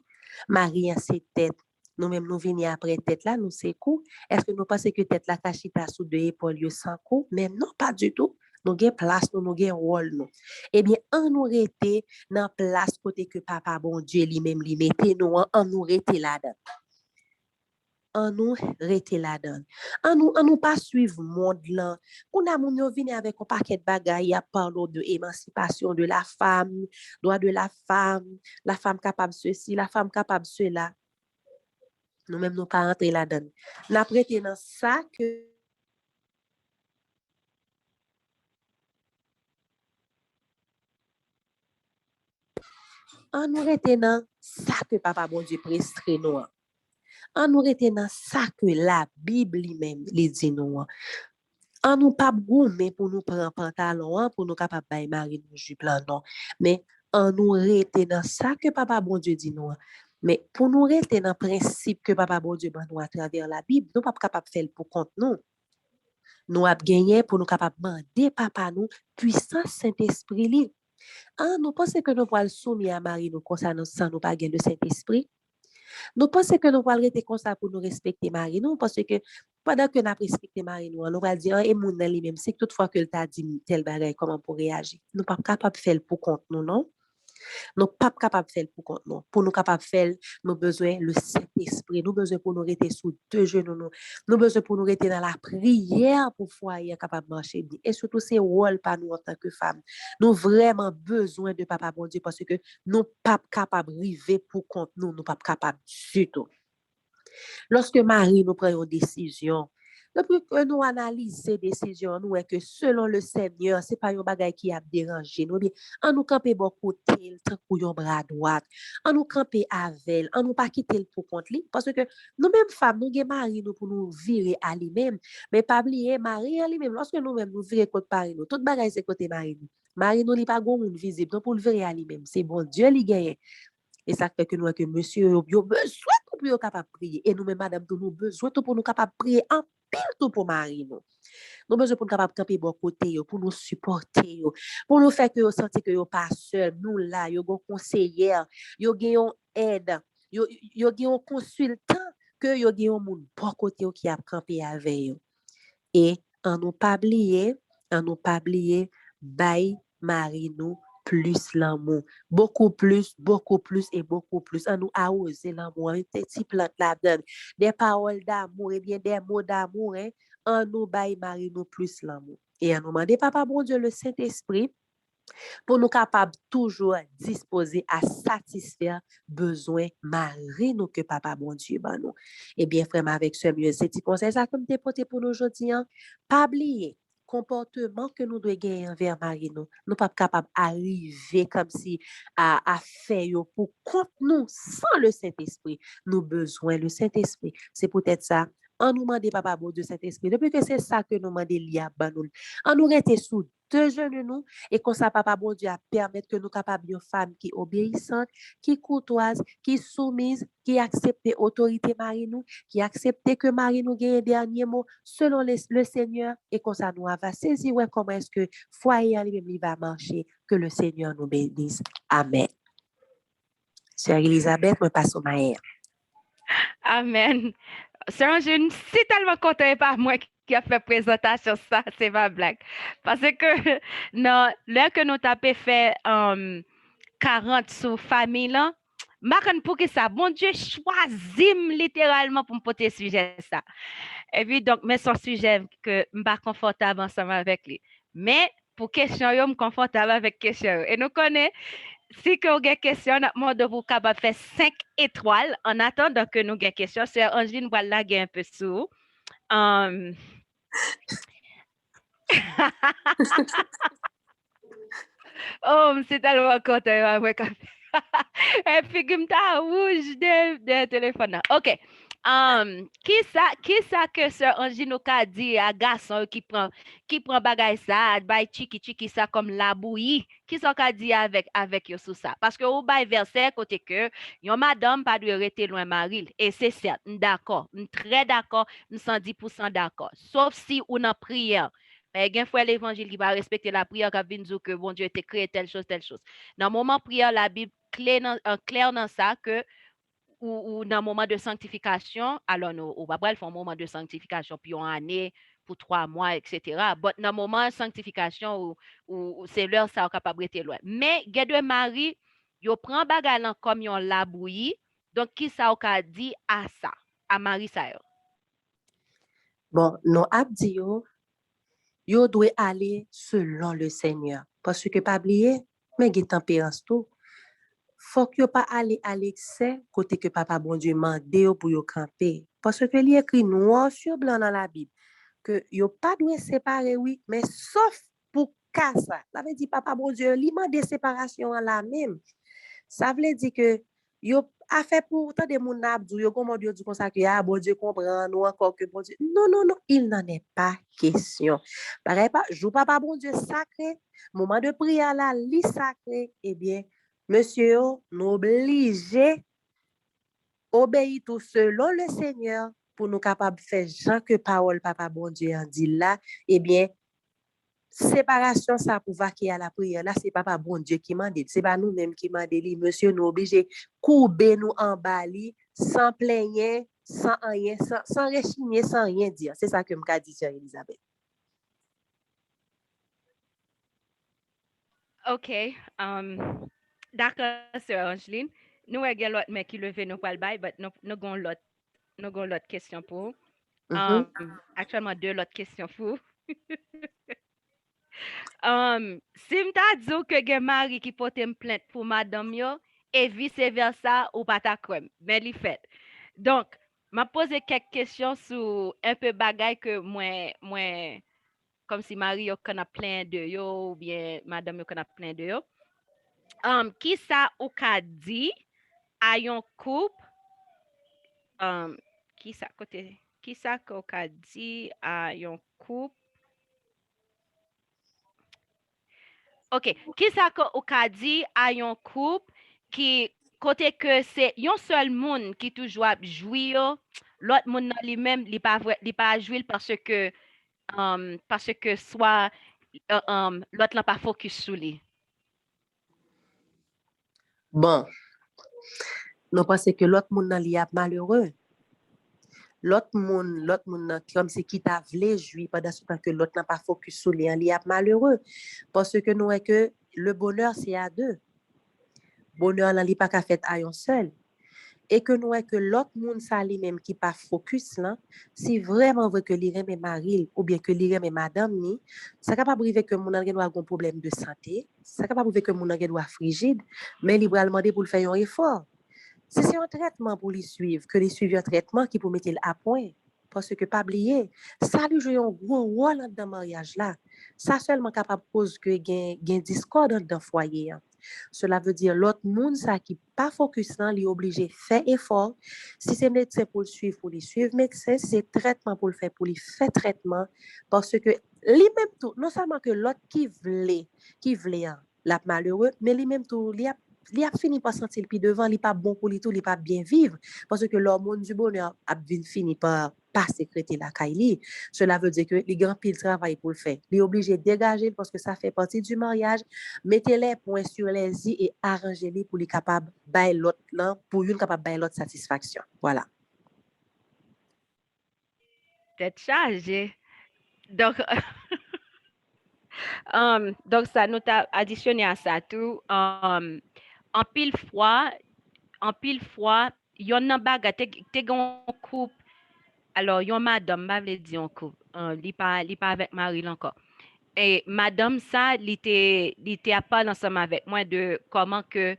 Marie c'est tête. Nous même nous venir après tête là nous c'est coup. Est-ce que nous pensons que tête la cachita sous deux épaules sans coup? Mais non pas du tout. Nous avons place, nous avons rôle. Nous. Eh bien, on nous rete dans place côté que papa, bon Dieu, lui-même, lui mette nous, on nous rete là-dedans. On nous rete là-dedans. On nous pas suivre le monde là. On a mon venu avec un paquet de bagailles à parler de émancipation de la femme, droit de la femme capable de ceci, la femme capable de cela. Nous-mêmes, nous pas rentrer là-dedans. Nous prêté dans ça que on nous rete dans ça que papa bon Dieu prescrit nous. On nous rete dans ça que la Bible lui-même les dit nous. On nous pas gourmet pour nous prendre pantalon pour nous capable bailler mari nous jupe là non. Mais on nous rete dans ça que papa bon Dieu dit nous. Mais pour nous rester dans le principe que papa bon Dieu nous à travers la Bible, nous pas capable faire pour compte nous. Nous avons gagné pour nous capables de demander papa nous, puissance Saint-Esprit li. Nous pensons que nous pouvons soumettre à Marie nous concernant sans nous pas gagner le Saint-Esprit. Nous pensons que nous pouvons rester comme ça pour nous respecter Marie nous parce que pendant que nous respectons Marie nous, nous allons dire et mon lui-même c'est toutefois que t'a dit tel bagage comment pour réagir. Nous pas capable de faire pour compte nous non. Nous pas capable de faire pour compte nous. Pour nous capable de faire, nous besoin le Saint-Esprit. Nous besoin pour nous rester sous deux genoux. Nous besoin pour nous rester dans la prière pour foyer capable de marcher bien. Et surtout, c'est rôle par nous en tant que femmes. Nous vraiment besoin de papa bon Dieu parce que nous pas capable de river pour compte nous. Nous pas capable du tout. Lorsque Marie nous prend une décision, depuis que nous analysons ces décisions, nous est que selon le Seigneur, ce n'est pas un bagage qui a dérangé nous. Bien, on nous camper bon côté, tant qu'on bras droit, on nous camper avec, on nous pas quitter pour compte lui, parce que nous-mêmes femmes, nous avons Marie nous pour nous virer à lui-même, mais pas oublier Marie à lui-même. Lorsque nous-mêmes nous virer contre Paris, nous, tout bagage c'est côté Marie nous. Marie nous n'est pas grand monde visible, donc pour le virer à lui-même, c'est bon Dieu lui gagne. Et ça fait que nous, que monsieur, nous avons besoin pour nous capable de prier. Et nous-mêmes, madame, nous avons besoin pour nous capable de prier en pile tout pour Marie. Nous avons besoin pour nous capable de camper bon côté, pour nous supporter, pour nous faire que nous sentir que nous pas seul. Nous là, nous avons conseillère, nous avons aide, nous avons consultant, que nous avons mon bon côté qui a campé avec nous. Et en nous pas oublier, bye Marie nous plus l'amour, beaucoup plus et beaucoup plus. On nous a osé l'amour, une petite plante là-dedans, des paroles d'amour et bien des mots d'amour, hein. On nous bye Marie nous plus l'amour. Et on nous demande papa bon Dieu le Saint-Esprit pour nous capables toujours disposer à satisfaire besoin Marie nous que papa bon Dieu ben nous. Et bien frère avec ce mieux c'est petit conseil ça comme déporté pour nous aujourd'hui hein. Pas oublier comportement que nous devons gagner envers Marie nous. Nous pas capable arriver comme si à faire pour compte nous sans le Saint-Esprit. Nous besoin le Saint-Esprit. C'est peut-être ça. On nous demande papa bon Dieu Saint-Esprit. Depuis que c'est ça que nous demandons lié ben nous. On nous rester sous deux genoux nous et comme ça papa bon Dieu a permettre que nous capables une femme qui obéissante, qui courtoise, qui soumise, qui accepte autorité Marie nous, qui accepte que Marie nous gagne dernier mot selon le Seigneur et comme ça nous va saisir ouais, comment est-ce que foyer lui-même va marcher que le Seigneur nous bénisse. Amen. Sœur Elisabeth, me passe au maire. Amen. Sœur Angèle, si tellement content par moi qui a fait présentation ça, c'est pas blague. Parce que non, l'heure que nous t'avons fait 40 sur famille là, marquant pour que ça, bon Dieu choisit littéralement pour me porter sujet ça. Et puis donc, mais son sujet que je suis pas confortable ensemble avec lui. Mais pour question, je suis confortable avec question. Et nous connaissons si vous avez des questions, nous de vous capable faire 5 étoiles en attendant que nous ayons des questions. C'est Angeline voilà un peu sous. Oh, c'est tellement content. Et puis, je suis rouge de téléphone. OK. Qui ça que Sœur Angine a dit à garçon qui prend bagay ça, bay chiki ça comme la bouillie, qui ça qu'a dit avec yo sous ça? Parce que au bay verset côté que yon madame pas de rester loin Maril et c'est certes, d'accord, très d'accord, 110% d'accord. Sauf si on a prière. Mais gen frère l'évangile qui va respecter la prière qui vient dire que bon Dieu t'a créé telle chose telle chose. Dans le moment prière la Bible clair dans ça que ou dans le moment de sanctification, alors nous, au Bible, font un moment de sanctification, puis une année, pour 3 mois, etc. Mais dans le moment de sanctification, c'est l'heure ça capable de loin. Mais, il y a deux maris, ils prennent bagarre comme ils la bouillie, donc qui ça a dit à ça, à Marie ça? Bon, nous abdi yo doit aller selon le Seigneur. Parce que pas oublier, mais il tempérance tout. Faut que pas aller à l'excès côté que papa bon Dieu mande pour yo camper. Parce que il écrit noir sur blanc dans la Bible que yo pas doit séparer oui, mais sauf pour cas ça. Ça veut dire papa bon Dieu li mande séparation en la même. Ça veut dire que yo a fait pour tant de moun abdou yo comment Dieu dit comme ça que ah bon Dieu comprend ou encore que bon Dieu non il n'en est pas question. Pareil pas jou papa bon Dieu sacré moment de prière là li sacré eh bien monsieur nous obligé obéir tout selon le Seigneur pour nous capables de faire Jean que parole papa bon Dieu en dit là, eh bien, séparation ça pour vaquer à la prière là, c'est papa bon Dieu qui m'a dit, c'est pas nous-mêmes qui m'a dit, monsieur nous obligé courber nous en bas sans plaigner, sans rien, sans rechigner, sans rien dire. C'est ça que m'a dit sœur Elisabeth. OK. D'accord, sœur Angeline. Nous avons l'autre mais qui levé nous pas le bail, mais nous avons l'autre question pour. Actuellement deux l'autre question pour. Si m'ta dit que gen mari qui porte une plainte pour madame yo et vice versa ou pas ta crème, mais li fait. Donc, m'a posé quelques questions sur un peu bagay que moi comme si mari yo connaît plein de yo ou bien madame yo connaît plein de yo. Qui ça ou ka dit à yon couple qui ça côté qui ça ou ka dit à yon couple. OK, qui ça ou ka dit à yon couple qui côté que c'est yon seul monde qui toujours jouir yo, l'autre monde nan lui-même li pas jouir parce que soit l'autre n'a pas focus sur lui. Bon, nous pensons que l'autre monde nan li a malheureux. L'autre monde comme si qui t'a voulu jouir pendant ce temps que l'autre n'a pas focus sur lui, li a malheureux parce que nous est que le bonheur c'est à deux. Bonheur nan li pas ka fait à un seul. Et que nous est que l'autre monde ça lui-même qui pas focus là, si vraiment veut que li reme mari ou bien que li reme madame ni, ça capable arriver que mon doit avoir un problème de santé, ça capable arriver que mon doit frigide, mais li va demander pour le faire un effort. Si c'est un traitement pour les suivre, que les suivre un traitement qui pour mettre à point. Parce que, pas oublier, ça lui joue un gros rôle dans le mariage là. Ça seulement capable de cause que gain discorde dans le foyer. Cela veut dire l'autre monde ça qui pas focus là, lui obligé faire effort. Si c'est médecin pour le suivre, pour les suivre médecin, si c'est traitement pour le faire, pour lui faire traitement. Parce que lui-même tout, non seulement que l'autre qui voulait, la malheureux, mais lui-même tout, il a fini par sentir le pied devant, il n'est pas bon pour lui tout, il n'est pas bien vivre. Parce que l'hormone du bonheur a fini par pas sécréter la caille. Cela veut dire que les grands pile travail pour le faire. Il est obligé de dégager parce que ça fait partie du mariage. Mettez les points sur les i et arrangez-les pour les capables de l'autre là, pour une capable de l'autre satisfaction. Voilà. Tête chargée. Donc, ça nous t'a additionné à ça tout. En pile fois, yon nan baga te gon couple. Alors, yon madame, ma vle di yon couple. Li pas avec mari encore. Et madame ça, li te a parlé ensemble avec moi de comment que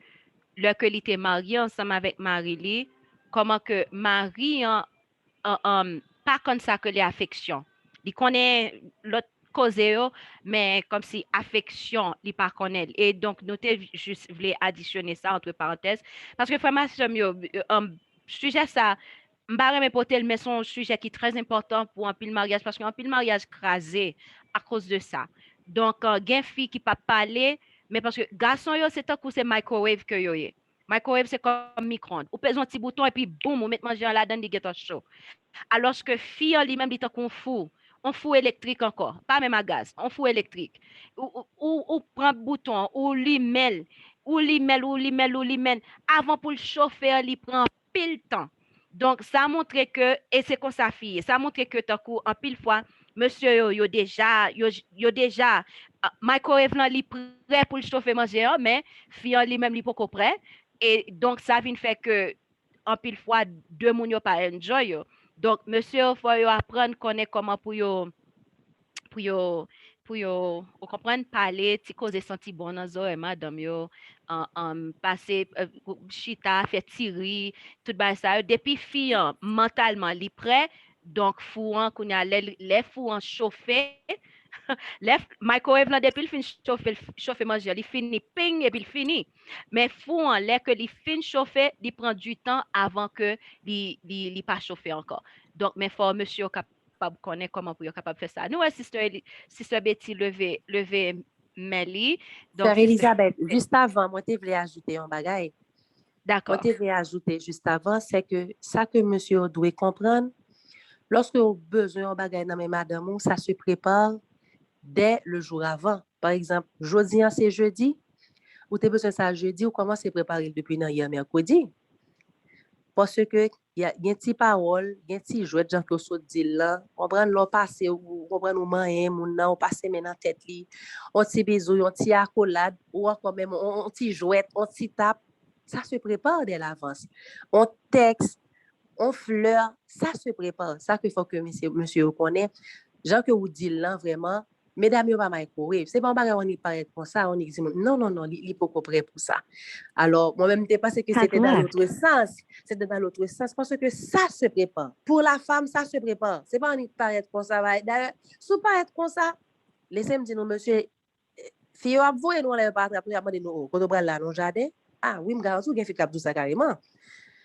lorsque li te marié ensemble avec mari li, comment que mari pas comme ça que les affections. Il connaît l'autre cause mais comme si affection, il pas connaît. Et donc, notez, juste voulais additionner ça entre parenthèses. Parce que vraiment, sujet ça, m'barre me potel, mais son sujet qui est très important pour un pile mariage, parce qu'un pile mariage crasé à cause de ça. Donc, gen fille qui pas parler, mais parce que garçon yo, c'est un coup, c'est microwave que yo est. Microwave, c'est comme micro-ondes. Ou pèse un petit bouton et puis boum, on met manger en la dedans, il get chaud. Alors que fille lui-même, il qu'on fout. On fout électrique encore, pas même à gaz, on fout électrique. Ou prend bouton, ou l'email, avant pour le chauffeur, il prend pile temps. Donc, ça montre que, et c'est comme ça, fille, ça montre que tant en pile fois, monsieur, yo déjà, microwave là, il prêt pour le chauffer manger, mais fille lui-même, il pas prêt. Et donc, ça vient faire que, en pile fois, deux moun yo pas enjoy yo. Donc, monsieur, faut yo apprendre connaître comment pour yo, ou comprendre parler, ti cause senti bon dans zo, madame yo, passer, chita, fait tirer, tout ba ça. Depuis fille, mentalement, li prêt, donc fouan, qu'on a les fouan chauffé, les microwave là, depuis le fin chauffer manger, il finit ping et puis il finit. Mais fouan, les que il fin chauffer, il prend du temps avant que il pas chauffer encore. Donc, mais faut monsieur capable connaître comment pour capable faire ça. Nous, sister Betty lever Melly. Donc, Sœur Elisabeth, juste avant, moi, je voulais ajouter un bagage. Moi, d'accord. je voulais ajouter juste avant, c'est que ça que monsieur doit comprendre, Lorsque vous avez besoin de bagay dans madame, ça se prépare dès le jour avant. Par exemple, jeudi, c'est jeudi, ou tu as besoin de ça jeudi, ou commencez à préparer depuis hier mercredi. Parce que il y a des petites paroles, des petits jouets de gens qui sont dit là, on prend l'eau passé, on prend nos mains, on passe maintenant tête li, on petit bisou, on petit accolade, ou encore même on petit jouet, on petit tape, ça se prépare dès l'avance. On texte, on fleur, ça se prépare. Ça qu'il faut que monsieur connaît. Gens que vous dites là, vraiment, mesdames, pas microwave. C'est pas on y paraît comme ça, on dit non, il faut qu'on prêt pour ça. Alors, moi-même, je pensé que c'était dans l'autre sens. C'était dans l'autre sens parce que ça se prépare. Pour la femme, ça se prépare. C'est pas on y paraît comme ça. D'ailleurs, si vous paraît comme ça, laissez-moi dire, monsieur, fille, vous et nous, on l'a pas attrapé, on dit, nous, quand on prend là, dans le jardin, ah oui, je garantis qu'il y a fait tout ça carrément.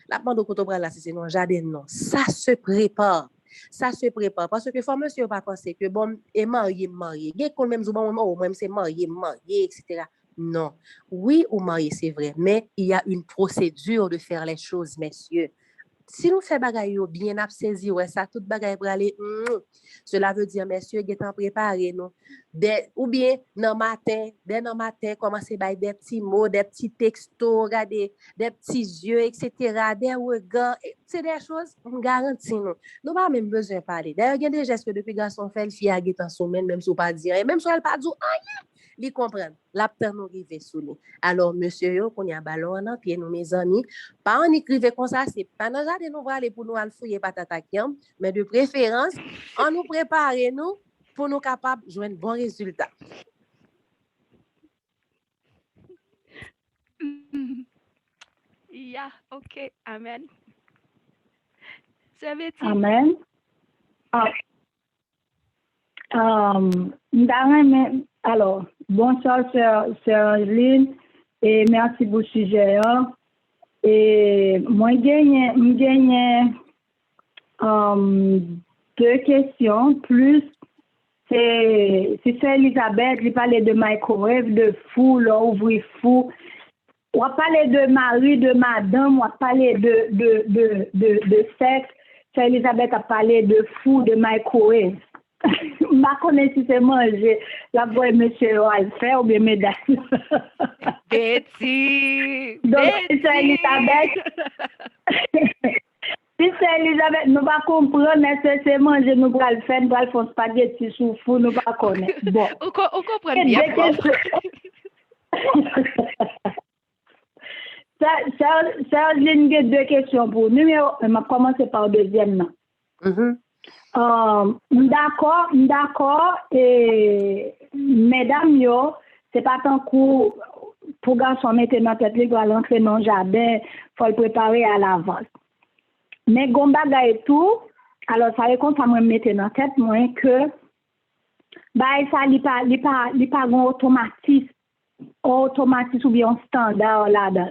La demande au coton là, c'est non, jardin, non. Ça se prépare. Ça se prépare. Parce que faut monsieur pas penser que bon, est marié. Il y a quand même, même c'est marié, etc. Non. Oui, ou marié, c'est vrai. Mais il y a une procédure de faire les choses, messieurs. Si nous faisons bagay bien saisi, ouais, ça, tout bagay pour aller, cela veut dire, messieurs, vous préparé, non? Ou bien, dans le matin, commencez par des petits mots, des petits textos, regardez, des petits yeux, etc., des regards, c'est des choses, on garantit, non? Nous n'avons pas même besoin de parler. D'ailleurs, il y a des gestes que depuis garçon fait, le fille a en semaine, même si on pas dire, et même si elle pas dit, li comprendre la peur nous rive sous lui. Alors monsieur yo qu'on y a ballon en pied nous mes amis pas en écrire comme ça c'est pas dans jardin nous va aller pour nous aller fouiller patata kiam mais de préférence on nous préparer nous pour nous capables joindre bon résultat. Yeah, ok, amen. C'est Betty. Amen. Alors, bonsoir, sœur Angeline, et merci pour le sujet. Et moi, j'ai deux questions. Plus, c'est Elisabeth, qui parlait de microwave, de fou, là, ouvrir fou. On va parler de mari, de madame, on va parler de sexe. C'est Elisabeth a parlé de fou, de microwave. Je ne connais pas si c'est manger. La voix monsieur va le faire ou bien mesdames. Betty! Donc, c'est Elisabeth. Si c'est Elisabeth, nous ne comprenons pas c'est manger, nous allons le faire, nous allons faire spaghetti sous fou, nous ne connaissons pas. Bon. On comprend bien. Ça, j'ai deux questions pour nous. Je vais commencer par le deuxième. D'accord, et mesdames, c'est pas tant coup pour garçon mettre dans tête, il doit l'entrer dans le jardin, il faut le préparer à l'avance. Mais Gombaga et tout, alors ça raconte ça me mettre dans tête, moi, que ça n'est pas un automatisme ou bien un standard là-dedans.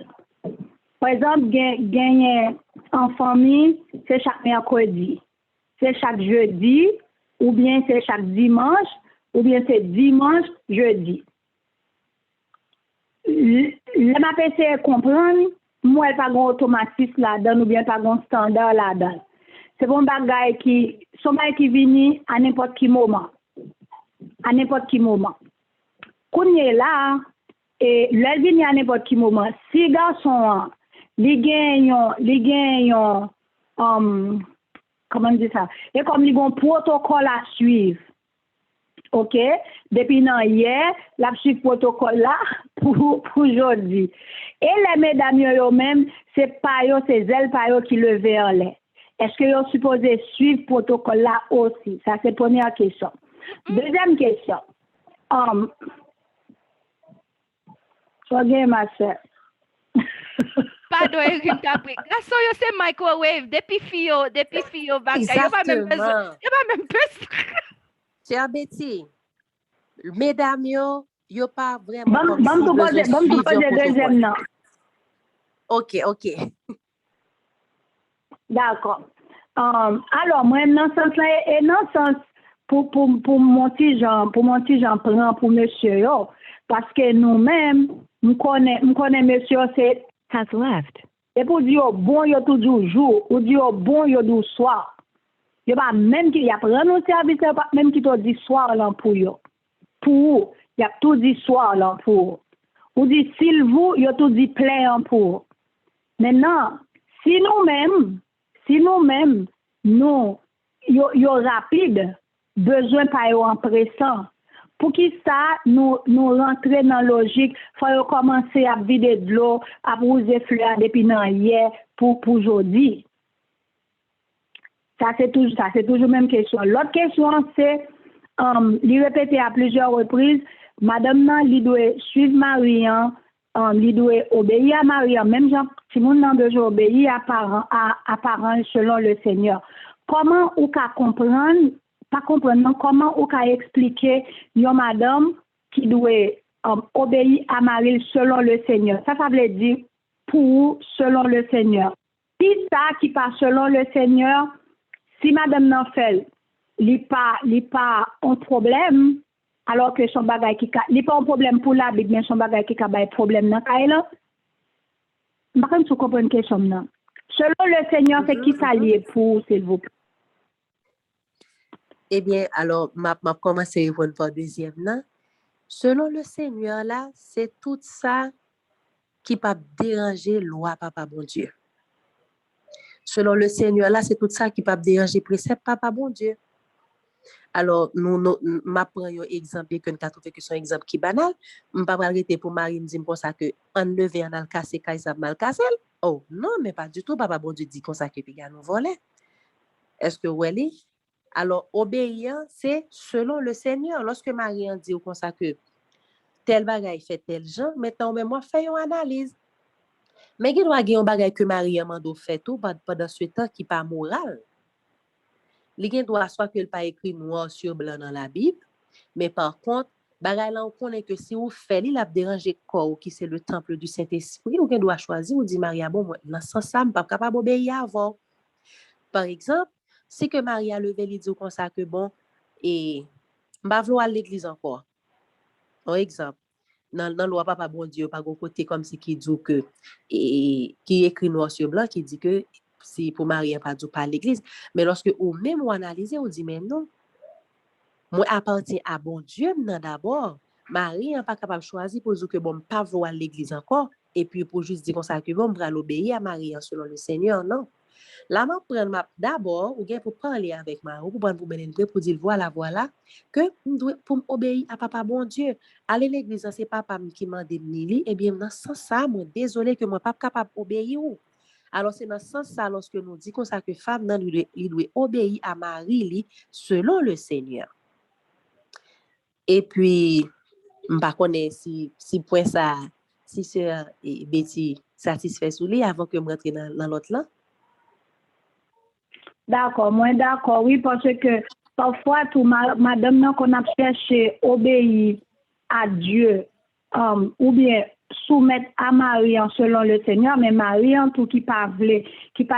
Par exemple, gagner en famille, c'est chaque mercredi. C'est chaque jeudi, ou bien c'est chaque dimanche, ou bien c'est dimanche, jeudi. Le m'appelle c'est comprendre, moi, il n'y a pas de automatisme là-dedans, ou bien pas de standard là-dedans. C'est bon bagay qui vient à n'importe quel moment. À n'importe quel moment. Quand il est là, et le vient à n'importe quel moment, si garçon, les gagnent, comment on dit ça? Et comme ils ont un protocole à suivre. OK? Depuis hier, la suivre protocole là pour aujourd'hui. Et les mesdames eux-mêmes, c'est pas eux, c'est elles pas eux qui le en l'air. Est-ce que vous supposez suivre protocole là aussi? Ça, c'est la première question. Deuxième question. Soyez ma soeur. Pardon, Eric, t'apprends. Garçon, c'est microwave. Depuis fio, bagay. Exactement. Il n'y a pas même plus. Chère Betty, mesdames, yo pas vraiment Bon, te poser deuxième nom. OK. D'accord. Alors, moi, dans ce sens-là, et dans ce sens, pour mon petit Jean prend pour monsieur, yo, parce que nous-mêmes, nous connaissons monsieur, c'est has left. Et pour dire bon, yo toujours jour, ou dire bon, yo du soir. Yo pas même qui y a prendre au service, pas même qui te dit soir là pour yo. Pour, y a tout dit soir là pour. Ou dit s'il vous, y a tout dit plein pour. Maintenant, si nous-mêmes, nous, yo rapide, besoin pas yo en pressant. Pour qui ça, nous rentrer dans la logique, faut commencer à vider de l'eau, à poser fleurs depuis hier pour aujourd'hui. Ça, c'est toujours même question. L'autre question, c'est, lui répéter à plusieurs reprises, madame nan, lui doit suivre Marian, lui doit obéir à Marian, même Jean, si mon nan besoin obéir à parents selon le Seigneur. Comment ou ka comprendre, pas comprendre, non, comment ou ka expliquer yon madame qui doit obéir à Marie selon le Seigneur. Ça veut dire pour selon le Seigneur. Si ça qui passe selon le Seigneur, si madame n'en fait, li pas un problème, alors que son bagay qui li pas un problème pour la Bible, mais son bagay qui ka bay problème dans kay la. Par contre, tu comprends question non. Selon le Seigneur, c'est qui ça lié pour s'il vous plaît. Eh bien, alors, m'a commencé à répondre pour deuxième, non? Selon le Seigneur, là, c'est tout ça qui peut déranger loi, papa, bon Dieu. Selon le Seigneur, là, c'est tout ça qui peut déranger précepte, papa, bon Dieu. Alors, nous m'apprends un exemple, que nous trouvé que c'est un exemple qui est banal. Je ne vais pas arrêter pour Marie me dire comme ça que en levé, en a cassé, ça mal cassé. Oh, non, mais pas du tout, papa, bon Dieu dit comme ça que puis nous voler. Est-ce que vous voyez? Alors, obéir, c'est selon le Seigneur. Lorsque Marie en dit comme ça que tel bagay fait tel genre, maintenant, moi, fais une analyse. Mais il doit y avoir un bagay que Marie a mandé fait tout pendant ce temps qui n'est pas moral. Il doit soit que pas écrit noir sur blanc dans la Bible, mais par contre, bagay là on connaît que si vous faites, il a dérangé corps qui c'est le temple du Saint-Esprit, ou doit choisir ou dit Maria bon moi dans ce sens ça pas capable obéir avant. Par exemple, si que Maria levé il dit comme ça que bon et m'pa vouloir à l'église encore. Par exemple, dans loi papa bon Dieu pas gon côté comme si qui dit que et qui écrit noir sur blanc qui dit que si pour Marie pas du pas à l'église, mais lorsque ou même ou analyser on dit mais non, moi appartient à bon Dieu non d'abord. Marie n'est pas capable de choisir pour dire que bon pas voir à l'église encore et puis pour juste dire comme ça que bon bra l'obéir à Marie selon le Seigneur non. Là m'a prendre d'abord ou bien pour parler avec Marie pour prendre pour dire voilà que pour obéir à papa bon Dieu. Aller l'église c'est papa qui m'a demandé et bien dans ce sens ça moi désolé que moi pas capable obéir. Alors, c'est dans ce sens-là, lorsque nous disons comme ça que femme, il doit obéir à Marie selon le Seigneur. Et puis, je ne sais pas si point ça, si sœur Betty satisfait sous lui avant que je rentre dans l'autre là. D'accord, moi d'accord, oui, parce que parfois, tout madame, qu'on a cherché obéir à Dieu, ou bien soumettre à Marie selon le Seigneur, mais Marie en tout qui pas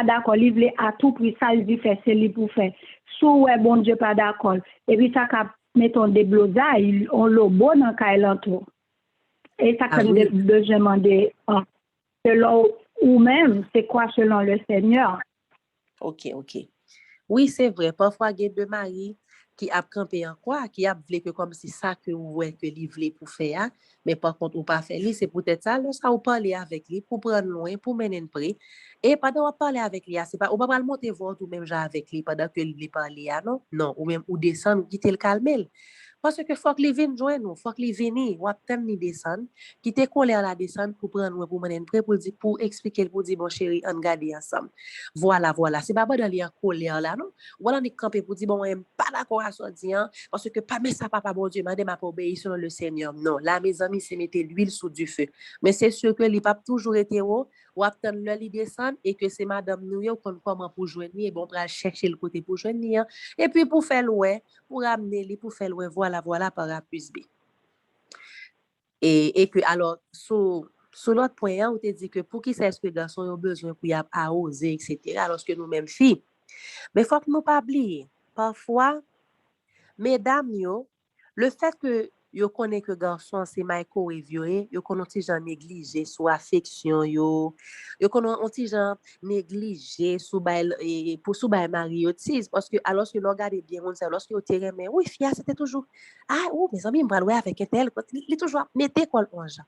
d'accord, il veut à tout prix ça il dit faire c'est lui pour faire. Sous ouais bon Dieu pas d'accord. Et puis ça cap mettons des blosailles, on le bon dans kay l'entour. Et ça quand besoin demander selon ou même c'est quoi selon le Seigneur. OK. Oui, c'est vrai, parfois il y a deux maris qui a campé en quoi, qui a voulu que comme si ça que vous voyez que lui voulait pour faire, mais par contre ou pas faire lui, c'est peut-être ça, là ça ou parler avec lui pour prendre loin, pour mener une prix. Et pendant qu'on parler avec lui, c'est pas ou pas le monter voir tout même genre avec lui pendant que lui parler non, ou même ou descendre ou quitter le calmer. Parce que faut que les viennent joindre nous, faut que les viennent ou attendre ni descendre, qui te coller à la descente pour prendre pour mener une prix pour dire pour expliquer pour dire bon chéri, on garde ensemble. Voilà, c'est pas bon d'aller en colère là non. Voilà on est campé pour dire bon moi pas d'accord à ça dire parce que pas mais ça papa bon Dieu m'a pas obéir selon le Seigneur. Non, là mes amis c'est mettre l'huile sous du feu. Mais c'est sûr que il pas toujours été haut ou attendre le li descendre et que c'est madame nous yo comment pour joindre et bon pour chercher le côté pour joindre et puis pour faire loin pour amener lui pour faire loin voilà par A plus B. Et que alors sur l'autre point, on te dit que pour qui c'est ce que garçon a besoin pour y a oser, etc. Alors que nous-mêmes filles. Mais il faut que nous pas oublier. Parfois, mesdames, le fait que yo connaît que garçon c'est microwave yo, yo connaît ti jan négligé sous affection yo connaît ti jan négligé sous bail pour sous bail mari yo ti parce que alors que l'on regarde bien on sait lorsque yo terrain mais oui fia c'était toujours ah oh mes amis me pral avec un tel il toujours mettait quoi en gens.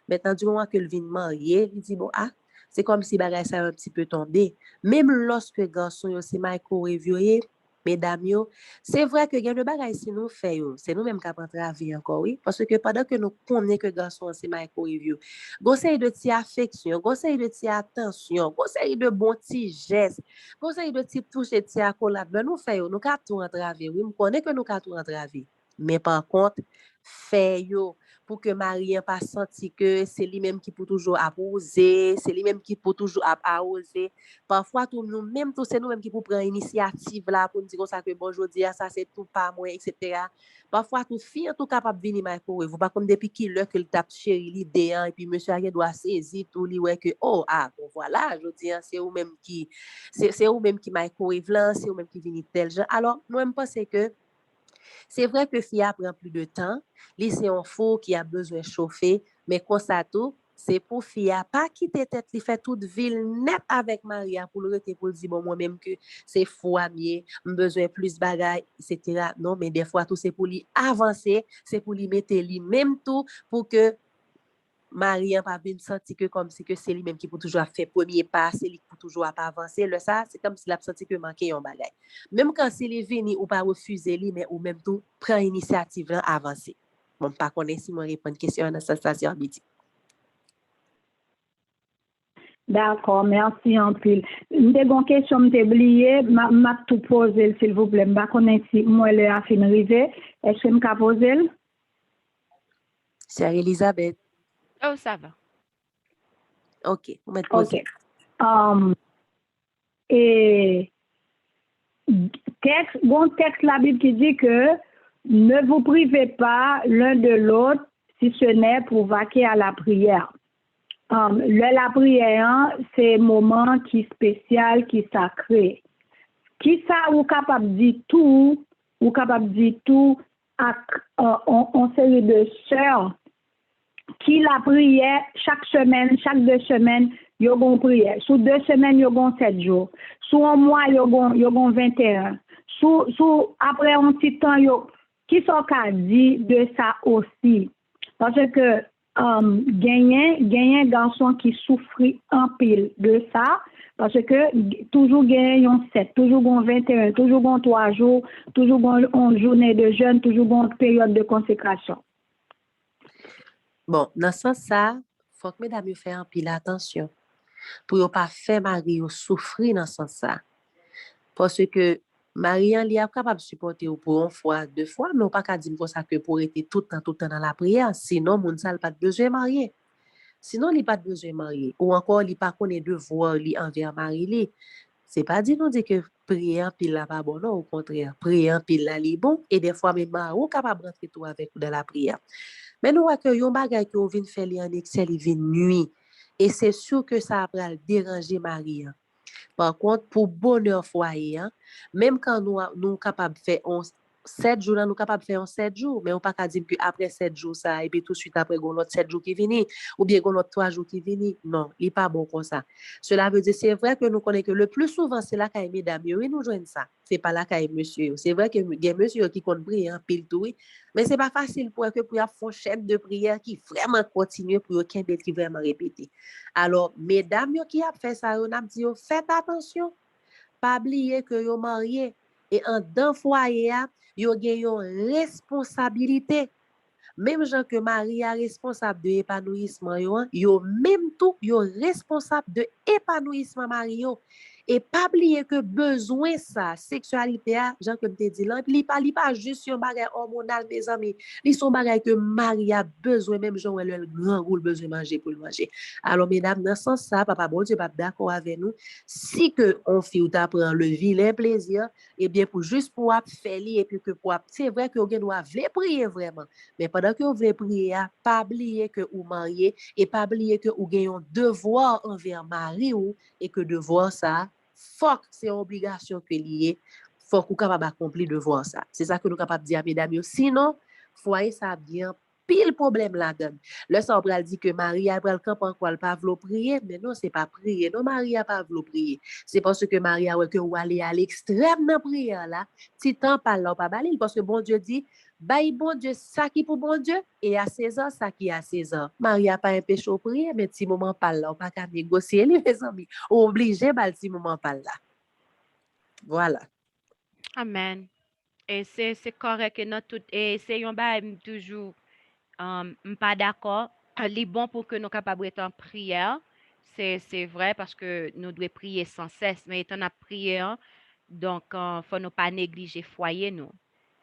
Maintenant du moment que le vient marié, il dit bon ah c'est comme si bagay ça un petit peu tombé. Même lorsque garçon yo c'est microwave yo, mesdames yo, c'est vrai que gen le bagay si nous fait yo, c'est nous même qui prend travail encore oui parce que pendant que nous connaissons que garçon c'est microwave yo, conseil de ti affection, conseil de ti attention, conseil de bon ti geste, conseil de ti toucher ti accolade, ben nous fait yo, nous ka tout en travail oui, nous connaît que nous ka tout en travail. Mais par contre, fait yo pour que Marie pas senti que c'est lui-même qui peut toujours arroser, c'est lui-même qui peut toujours arroser. Parfois, tout nous-mêmes, c'est nous-mêmes qui pour prendre l'initiative là pour nous dire ça que bonjour dia, ça c'est tout pas moi, etc. Parfois, tout fille tout capable de venir microwave, pas comme depuis qu'il l'heure que le tape chéri l'idée et puis monsieur Ariel doit saisir tout lui ouais que oh ah bon voilà, je dis c'est vous même qui c'est vous même qui microwave là, c'est vous même qui venir tel genre. Alors, moi je pense que c'est vrai que FIA prend plus de temps. C'est un four qui a besoin de chauffer, mais comme ça tout, c'est pour FIA pas quitter tête, il fait toute ville net avec Maria pour le rester pour dire bon moi-même que c'est fou à mieux, besoin plus bagaille, etc. Non, mais des fois tout c'est pour lui avancer, c'est pour lui mettre lui même tout pour que Marie n'a pas bien senti que comme si que c'est lui-même qui peut toujours faire premier pas, c'est lui qui peut toujours pas avancer. Le ça, c'est comme s'il a senti que manquait un bagage. Même quand c'est est venu ou pas refuser lui, mais ou même tout prend initiative là avancer. Bon, pas connaître si moi répondre question dans cette station midi. D'accord, merci en pile. Une question m'te oublié, m'a tout poser s'il vous plaît. M'pa connaître si moi le a fin arrivé. Est-ce que m'ka poser? C'est Elisabeth. Oh, ça va. OK, vous m'êtes posé. OK. Et texte la Bible qui dit que ne vous privez pas l'un de l'autre si ce n'est pour vaquer à la prière. La prière, c'est un moment qui est spécial, qui est sacré. Qui ça ou capable de dire tout en série de sœurs qui la prière chaque semaine, chaque 2 semaines, yo gon prière. Sous 2 semaines, yo gon 7 jours. Sous un mois, yo gon 21. Sous après un petit temps, yo qui sont qu'a dit de ça aussi. Parce que gagner garçon qui souffrit en pile de ça parce que toujours gagner 7, toujours gon 21, toujours gon 3 jours, toujours gon une journée de jeûne, toujours gon période de consécration. Bon, dans ce sens ça, faut que mesdames fassent un pile attention pour ne pas faire Marie souffrir dans ce sens ça. Parce que Marie elle est capable de supporter pour une fois, 2 fois, mais on pas qu'à dire comme ça que pour être tout le temps dans la prière, sinon mon ça pas besoin de marier. Sinon il pas besoin de marier ou encore il pas connaît devoir li envers Marie li. C'est pas dit non dit que prier pile là pas bon non, au contraire, prier pile là li bon et des fois même on capable rentrer tout avec dans la prière. Mais nous voyons que yon bagay que on vient faire li en excel, il vient nuit et c'est sûr que ça va déranger Marie. Par contre, pour bonheur foyer, même quand nous capables de faire 7 jours, nous capables de faire 7 jours, mais on pas qu'à dire que après 7 jours ça et puis tout de suite après on l'autre 7 jours qui viennent ou bien on l'autre 3 jours qui viennent. Non, il n'est pas bon comme ça. Cela veut dire c'est vrai que nous connaissons que le plus souvent c'est la caille mesdames, oui nous joignent ça. C'est pas la caille monsieur. C'est vrai que il y a monsieur qui compte prier en pile tout, mais c'est pas facile pour que pour faire chaîne de prière qui vraiment continue pour qu'il qui vraiment répéter. Alors mesdames qui a fait ça, on a dit faites attention. Pas oublier que yo marié et en dans foyer yo gen une responsabilité. Même gens que Marie a responsable de épanouissement yo même tout yo responsable de épanouissement Mario et pas oublier que besoin ça sexualité Jean comme te dit là li pas juste un bagage hormonal mes amis li son bagage que Marie a besoin même gens le grand rôle besoin manger pour manger. Alors mesdames dans ce sens ça papa bon Dieu pas d'accord avec nous si que on fait ou t'apprend le vilain plaisir et bien pour juste pour faire et puis que pour c'est vrai que on doit prier vraiment mais pendant que vous voulez prier, pas oublier que vous mariez et pas oublier que vous avez un devoir envers Marie et que devoir ça, faut que c'est une obligation que lié, faut que vous capable accomplir devoir ça. C'est ça que nous capable dire mesdames. Sinon, foyer ça bien pile problème là-dedans. Le ça on pral dit que Maria pral camp encore elle pas vouloir prier, mais non, c'est pas prier. Non, Maria pas vouloir prier. C'est parce que Maria ouais que ou aller à l'extrême dans prière là, si temps pas là pas balil parce que bon Dieu dit Bail bon Dieu, ça qui pour bon Dieu, et à 16 ans, ça qui à 16 ans. Maria pas un péché au prier, mais si moment pas là, on pas qu'à négocier, mes amis. Obligé, bah, si moment pas là. Voilà. Amen. Et c'est correct que notre tout, et c'est un bail toujours, pas d'accord. Il est bon pour que nous capables d'être en prière. C'est vrai parce que nous devons prier sans cesse, mais étant en prière, donc, faut ne pas négliger foyer nous.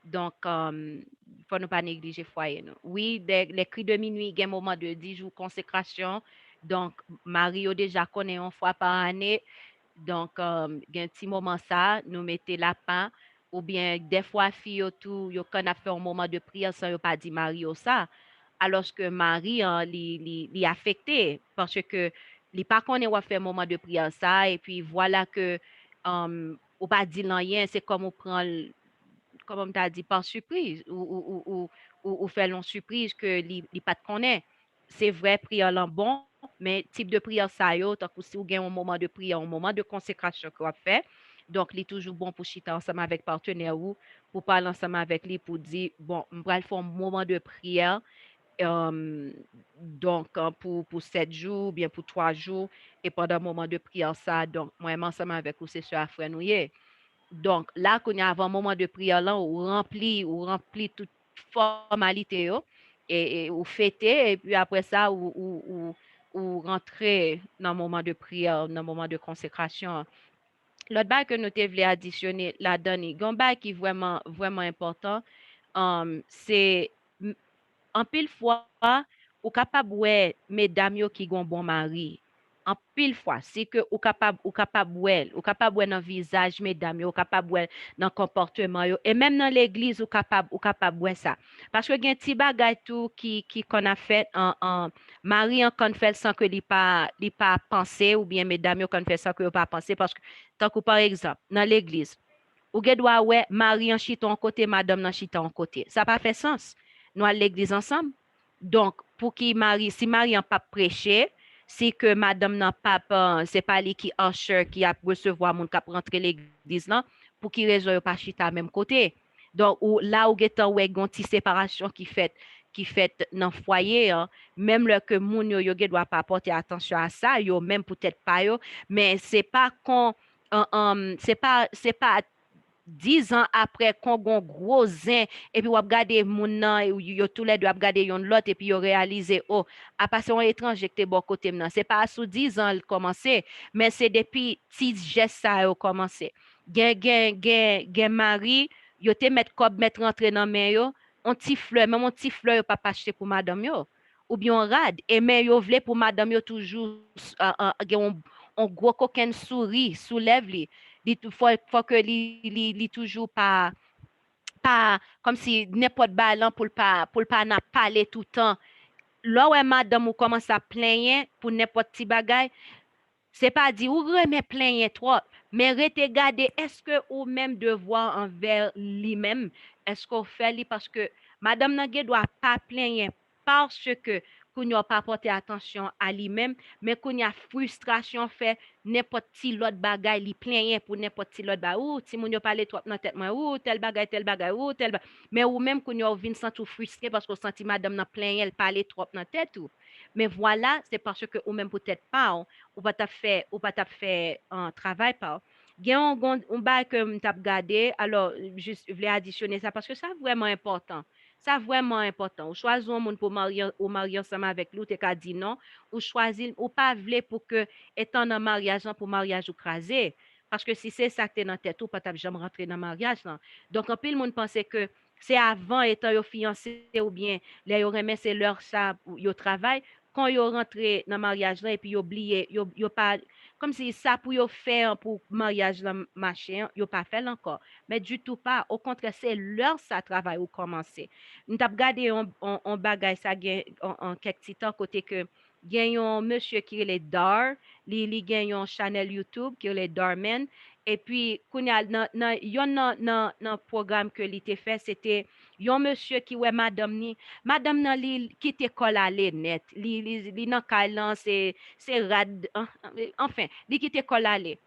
Donc, faut ne pas négliger foyer nous. Oui, les cris de minuit, il y a un moment de 10 jours consécration. Donc, Mario déjà connaît une fois par année. Donc, il y a un petit moment ça, nous mettons la pain. Ou bien, des fois, fille, tout, yo quand a fait un moment de prière sans yo pas dit Mario ça. Alors que Marie, li affecté parce que li pas connaît ou fait un moment de prière ça. Et puis, voilà que, ou pas dit rien, c'est comme on prend comme on t'a dit, par surprise, ou faire une surprise que li pas te connaît. C'est vrai, prière là bon, mais type de prière ça yo, tant que si vous avez un moment de prière, un moment de consécration qu'on fait, donc il est toujours bon pour chiter ensemble avec partenaire ou pour parler ensemble avec lui pour dire, bon, on va faire un moment de prière, euh, donc pour 7 jours, bien pour 3 jours, et pendant un moment de prière ça, donc moi, ensemble avec vous, c'est sur frère nous y est. Donc, là, qu'on y a avant un moment de prière, là, ou remplit toute formalité, yo, et ou fêter, et puis après ça, ou rentrer dans un moment de prière, dans un moment de consécration. L'autre bail que nous devons additionner là-dedans, il y a un bail qui est vraiment, vraiment important, c'est en pile fois, ou capable ouais mesdames yo qui gon bon mari. En pile fois, c'est que ou capable ouais dans visage mesdames yo, ou capable ouais dans comportement yo et même dans l'église ou capable ouais ça. Parce que gen ti bagay tout qui qu'on a fait en mari en qu'on fait sans que li pas penser ou bien mesdames yo qu'on fait sans que yo pas penser parce que tant que par exemple dans l'église ou gen doit ouais mari en chiton côté madame en chiton côté. Ça pas fait sens. Nous à l'église ensemble. Donc, pour qui Marie, si Marie n'a pas prêché, c'est que madame n'a pas, c'est pas lui qui usher, qui a recevoir mon cap rentrer l'église là, pour qui raison yo pas chita à même côté. Donc, ou, là où getan ouais gon ti séparation qui fait dans foyer, hein, même le que moun yo doit pas porter attention à ça, yo même peut-être pas yo, mais c'est pas qu'on c'est pas 10 ans après qu'on gon gros zin et puis ou regarder moun nan yo tous les deux regarder yon l'autre et puis yo réaliser oh à passer un étranger qui bon côté maintenant c'est pas sous 10 ans il commencé mais c'est depuis petit geste ça yo commencé gen mari yo te mettre kob mettre rentrer dans main yo on petit fleur même on petit fleur yo pas acheter pour madame yo ou bien on rad et mais yo vle pour madame yo toujours gen on gros coquin souris soulève li faut que li toujours pas comme si n'importe balan pour pas n'a parler tout le temps. Là où madame ou commence à plaindre pour n'importe petit bagay, c'est pas dire ou remet plaindre trop, mais rete garder est-ce que ou même devoir envers lui-même, est-ce qu'on fait lui parce que madame Nagé doit pas plaindre parce que qu'on n'a pas porté attention à lui-même, mais qu'on y a frustration fait n'importe qui l'autre bagay li plaindre pour n'importe qui l'autre bagay ou si moun yo parler trop dans tête moi ou tel bagay ou tel bagay. Mais ou même qu'on y a vinn sentir frustré parce qu'on senti madame n'a plaindre elle parler trop dans tête ou mais voilà c'est parce que ou même peut-être pas ou pas t'a fait un travail pas gen on bail que m't'a regardé alors juste voulais additionner ça parce que ça vraiment important ça vraiment important ou choisir un monde pour marier ensemble avec lui t'es qu'à dire non ou choisir ou pas vle pour que étant dans mariage pour mariage ou crasé parce que si c'est ça que t'es dans tête ou pas t'a jamais rentrer dans mariage là donc en pile monde pensait que c'est avant étant yo fiancé ou bien les yo remet c'est leur ça yo travail quand yo rentré dans mariage là et puis yo oublié yo pas comme si ça pour yo faire pour mariage là machin yo pas fait encore mais du tout pas au contraire c'est leur ça travail ou commencer nous t'a regardé on bagay ça gain en quelque petit temps côté que gagne un monsieur qui est Dar li gagne un channel YouTube qui est Darman Et puis, kounya, nan programme que li te fait, c'était yon monsieur qui ouais madame nan li quitte école aller net. Li nan kay lan, c'est rad, enfin, li quitte école aller.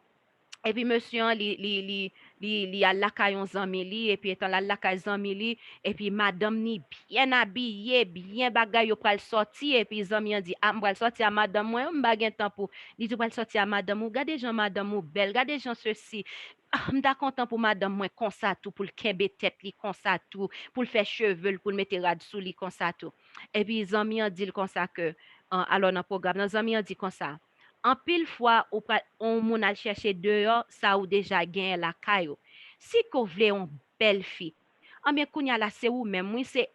Et puis, monsieur, li a lakay yon zanmi li, et puis, étant la lakay zanmi li, et puis, madame ni bien habillée, bien bagay yo pral sorti, et puis, zanmi an dit, ah, m'pral sorti à madame, moi, m'bagen temps pour, li dit, pral sorti à madame, ou gade jan madame ou belle, gade jan ceci, ah, m'da content pour madame, moi, comme ça tout, pour le kembe tête li, comme ça tout, pour le faire cheveux, pour le mettre rad sou li, comme ça tout. Et puis, zanmi an dit comme ça que, alors, dans programme, nan zanmi an dit comme ça, en pile fois, on moun al chercher dehors, ça ou déjà gagné la caillou. Si qu'on vle une belle fille, ah mais kounya la c'est ou même, oui, c'est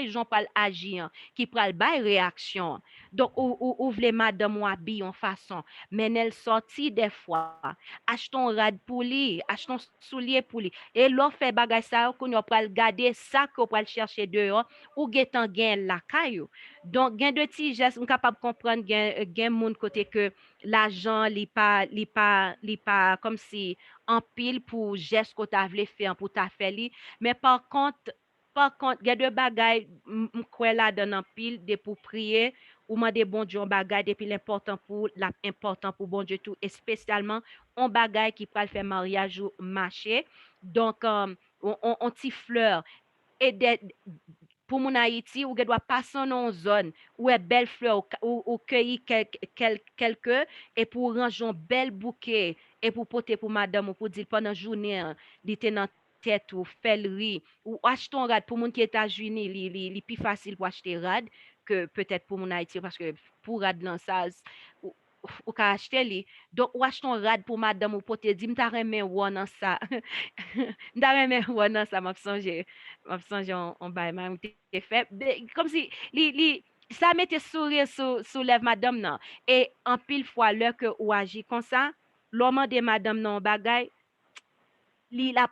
Jean pral agir, qui pral bay réaction. Donc, ou vle madame ou habille en façon, mais elle sorti des fois, acheton rad pour li, acheton soulier pour li, et l'on fait bagay ça, qu'on pral garder ça qu'on pral chercher dehors, ou getan gen la caillou. Donc, gen de ti gestes, on capable comprendre gen moun côté que l'argent li pas comme si en pile pour geste qu'on t'a vle faire pour ta faire li, mais par contre, gen de bagay m'kwe la donne en pile de pour prier ou demander bon Dieu un bagay depuis l'important pour bon Dieu tout et spécialement un bagay qui pral faire mariage ou marché. Donc on ti fleur et pour mon Haïti, ou doit passer dans une zone où est belle fleur ou cueillir quelques et pour ranger un bel bouquet et pour porter pour madame ou pour dire pendant la journée, il était dans tête ou fait le riz ou acheter un rad pour mon qui est États-Unis, li plus facile pour acheter rad que peut-être pour mon Haïti parce que pour rad dans ça ou ka acheter li. Donc ou acheter un rad pour madame ou pour te dire m'ta remen ou dans ça. M'ta remen ou dans ça m'a songe on bail même te fait comme si ça mettait sourire sur lèvres madame non et en pile fois l'heure que ou agit comme ça l'homme de madame non bagay li la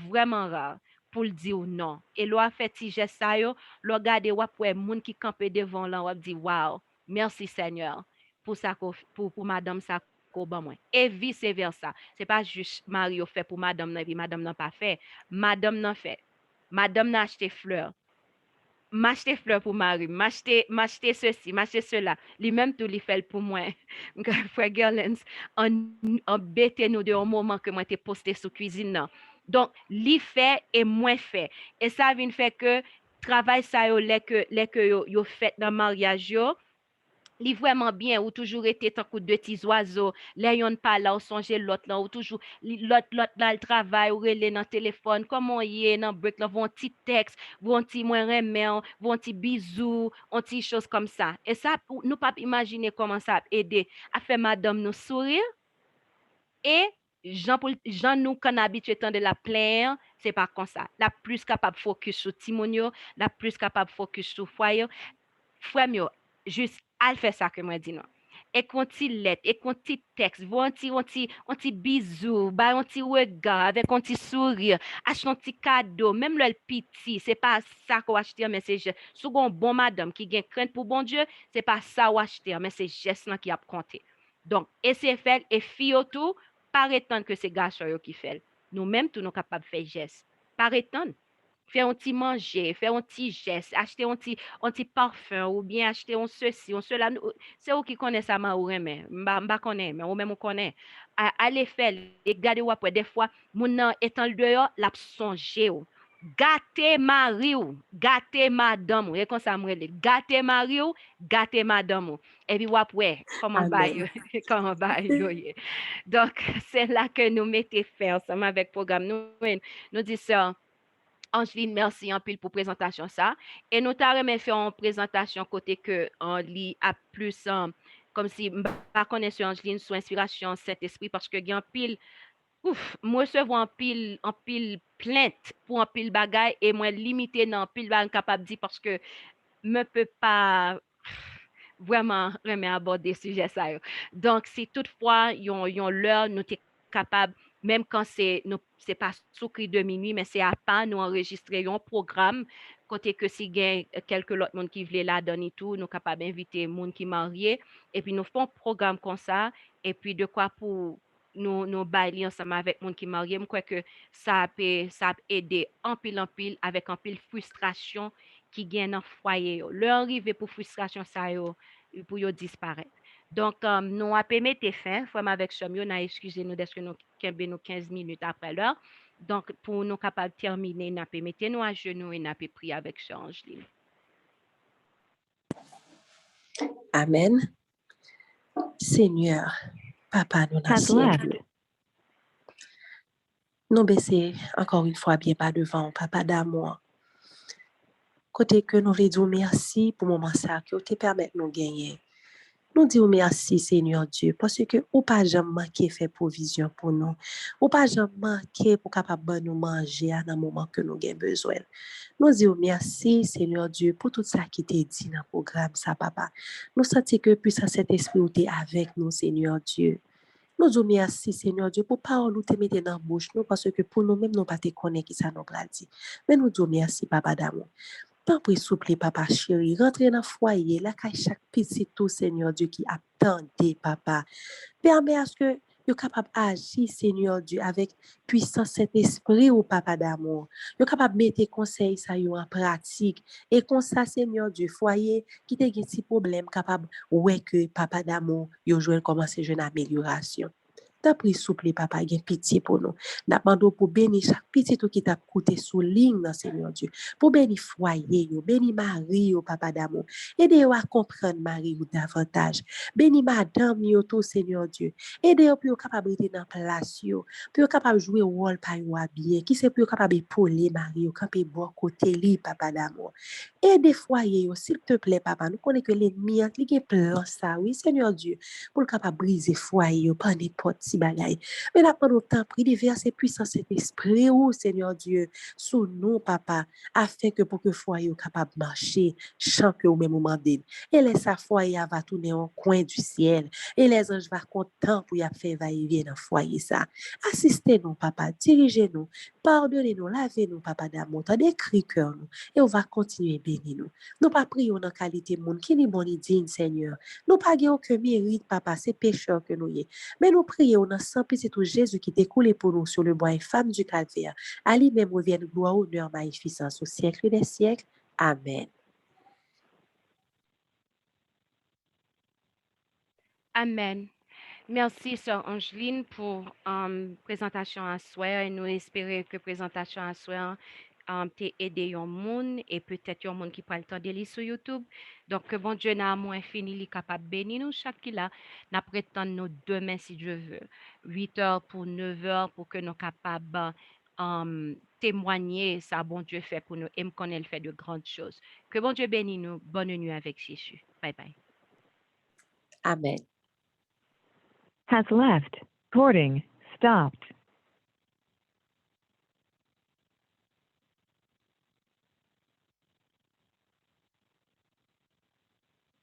vraiment rare pour le dire non et l'on fait ti geste ça yo l'on garder wap ouais moun qui camper devant là wap dit wow merci Seigneur pour ça pour madame ça ko ban moi et vice versa c'est pas juste Mario fait pour madame nan et puis madame n'a pas fait madame n'a fait madame n'a acheté fleurs m'acheter fleurs pour Marie, m'acheter ceci, m'acheter cela. Lui-même tout lui fait pour moi. Frère Gerlens, en bête nous de un moment que moi t'ai posté sur cuisine là. Donc, lui fait et moi fait. Et ça vient fait que travail ça yo les que yo fait dans mariage yo, li vraiment bien ou toujours été tant que deux petits oiseaux les yon pas là ou songer l'autre là ou toujours l'autre là le travail ou relé dans téléphone comment y est dans break là vont petit texte vont petit moins remer vont petit bisou on petit chose comme ça et ça nous pas imaginer comment ça aider à faire madame nous sourire et Jean nous qu'on habitué tant de la plaire c'est pas comme ça la plus capable focus sur timonio la plus capable focus sur foyer frère mieux juste al faire ça que moi dis non et qu'on ti lettre et qu'on ti texte on ti bisou ba on ti regard avec on ti sourire achète un petit cadeau même le petit c'est pas ça qu'on acheter mais c'est second bon madame qui gagne crainte pour bon Dieu c'est pas ça ou acheter mais c'est geste là qui a compté donc et c'est fait et fille tout pas étendre que c'est garçon qui fait nous même tout nous capable faire geste pas étendre faire un petit manger, faire un petit geste, acheter un petit parfum ou bien acheter un ceci, un cela. C'est eux qui connaissent ça, ma ou mais m'ba connaît, mais ou même on connaît. Allez faire, et garder ou après, des fois, mon nan étant le dehors, l'a songer ou. Gâter mari ou, gâter madame ou, et comme ça, moi, gâter mari ou, gâter madame ou. Et puis, ou après, comment Amen. comment yo, yeah. Donc, c'est là que nous mettons faire ensemble avec le programme. Nous disons ça. Angeline, merci en pile pour présentation ça. Et nous t'avons fait une présentation côté que on lit à plus comme si pas connaître Angeline sous inspiration Saint-Esprit parce que il y a un pile ouf, moi recevoir en pile plainte pour un pile bagay et moi limité dans pile bagay capable de dire parce que me peut pas vraiment remet aborder sujet ça yo. Donc si toutefois yon l'heure nous t'es capable même quand c'est pas sous cri de minuit mais c'est à pas nous enregistrer un programme côté que si gain quelques autres monde qui veulent la donner tout nous capable inviter monde qui marié et puis nous font programme comme ça et puis de quoi pour nous bailler ensemble avec monde qui marié, moi crois que ça peut aider en pile avec en pile frustration qui gagne dans foyer yo. Leur arriver pour frustration ça yo pour yo disparaître. Donc nous a mettre fin forme avec chum yo, n'a excusez nous d'être que nous kembe nous 15 minutes après l'heure. Donc pour nous capable terminer, n'a pas mettre nous à genoux et n'a pas prier avec Angeline. Amen. Seigneur, Papa, nous dans Has ciel. left. Nous baisser encore une fois bien pas devant, Papa d'amour. Côté que nous voulons dire merci pour le moment ça que te permet nous gagner. Nous disons merci Seigneur Dieu parce que ou pas jamais manqué fait provision pour nous. Ou pas jamais manqué pour capable nous manger à un moment que nous avons besoin. Nous disons merci Seigneur Dieu pour tout ça qui t'est dit dans le programme ça papa. Nous sentons que puissance cet esprit est avec nous Seigneur Dieu. Nous disons merci Seigneur Dieu pour parole ou te mettre dans la bouche nous parce que pour nous même nous pas te connaître qui ça nous a dit. Mais nous disons merci papa d'amour. Pas pour souple, papa chéri, rentrez dans le foyer, là, qu'à chaque petit tout, Seigneur Dieu, qui attendait, papa. Permets à ce que vous capable d'agir, Seigneur Dieu, avec puissance cet esprit ou papa d'amour. Vous capable de mettre conseils ça en pratique. Et comme ça, Seigneur Dieu, foyer, qui te un petit problème, capable, ouais, que papa d'amour, vous jouez commencer une amélioration. T'as pris souple, papa, gain pitié pour nous. N'a demandé pour bénir chaque petit tout qui t'a coûté sous ligne, Seigneur Dieu. Pour bénir foyer, bénir Marie, papa d'amour. Aidez-vous à comprendre Marie davantage. Bénir madame, tout, Seigneur Dieu. Aidez-vous pour capable de dans place, pour capable jouer rôle par bien. Qui c'est pour capable épauler Marie, camper bon côté li, papa d'amour. Aidez foyer, s'il te plaît, papa. Nous connaissons que l'ennemi a cliqué plan ça, oui, Seigneur Dieu. Pour le capable briser foyer, pas n'importe si bagaille. Mais là, pendant le temps, prie de verser puissance cet esprit, oh Seigneur Dieu, sous nous, papa, afin que pour que foyer soit capable de marcher, chant que au même moment donné. Et laisse sa foyer va tourner en coin du ciel. Et les anges vont contents pour y faire va-et-vient dans foyer ça. Assistez-nous, papa, dirigez-nous, pardonnez-nous, lavez-nous, papa d'amour, décrit cœur nous. Et on va continuer à bénir nous. Nous pas prions dans qualité monde qui n'est bon ni digne, Seigneur. Nous pas aucun mérite, papa, c'est pécheur que nous y. Mais nous prions dans sang petit tout Jésus qui découle pour nous sur le bois et femme du calvaire. À lui-même revienne gloire, honneur, magnificence au siècle des siècles. Amen. Amen. Merci, Sœur Angeline, pour présentation à soir et nous espérons que présentation à soir t'ait aidé un monde et peut-être un monde qui prend le temps de lire sur YouTube. Donc, que bon Dieu n'a amour infini, il est capable de bénir nous chaque qui là. Nous prétendons nous demain, si Dieu veut, 8h pour 9h pour que nous capables témoigner ça bon Dieu fait pour nous et me connaît le fait de grandes choses. Que bon Dieu bénisse nous. Bonne nuit avec Jésus. Bye bye. Amen. Has left. Recording stopped.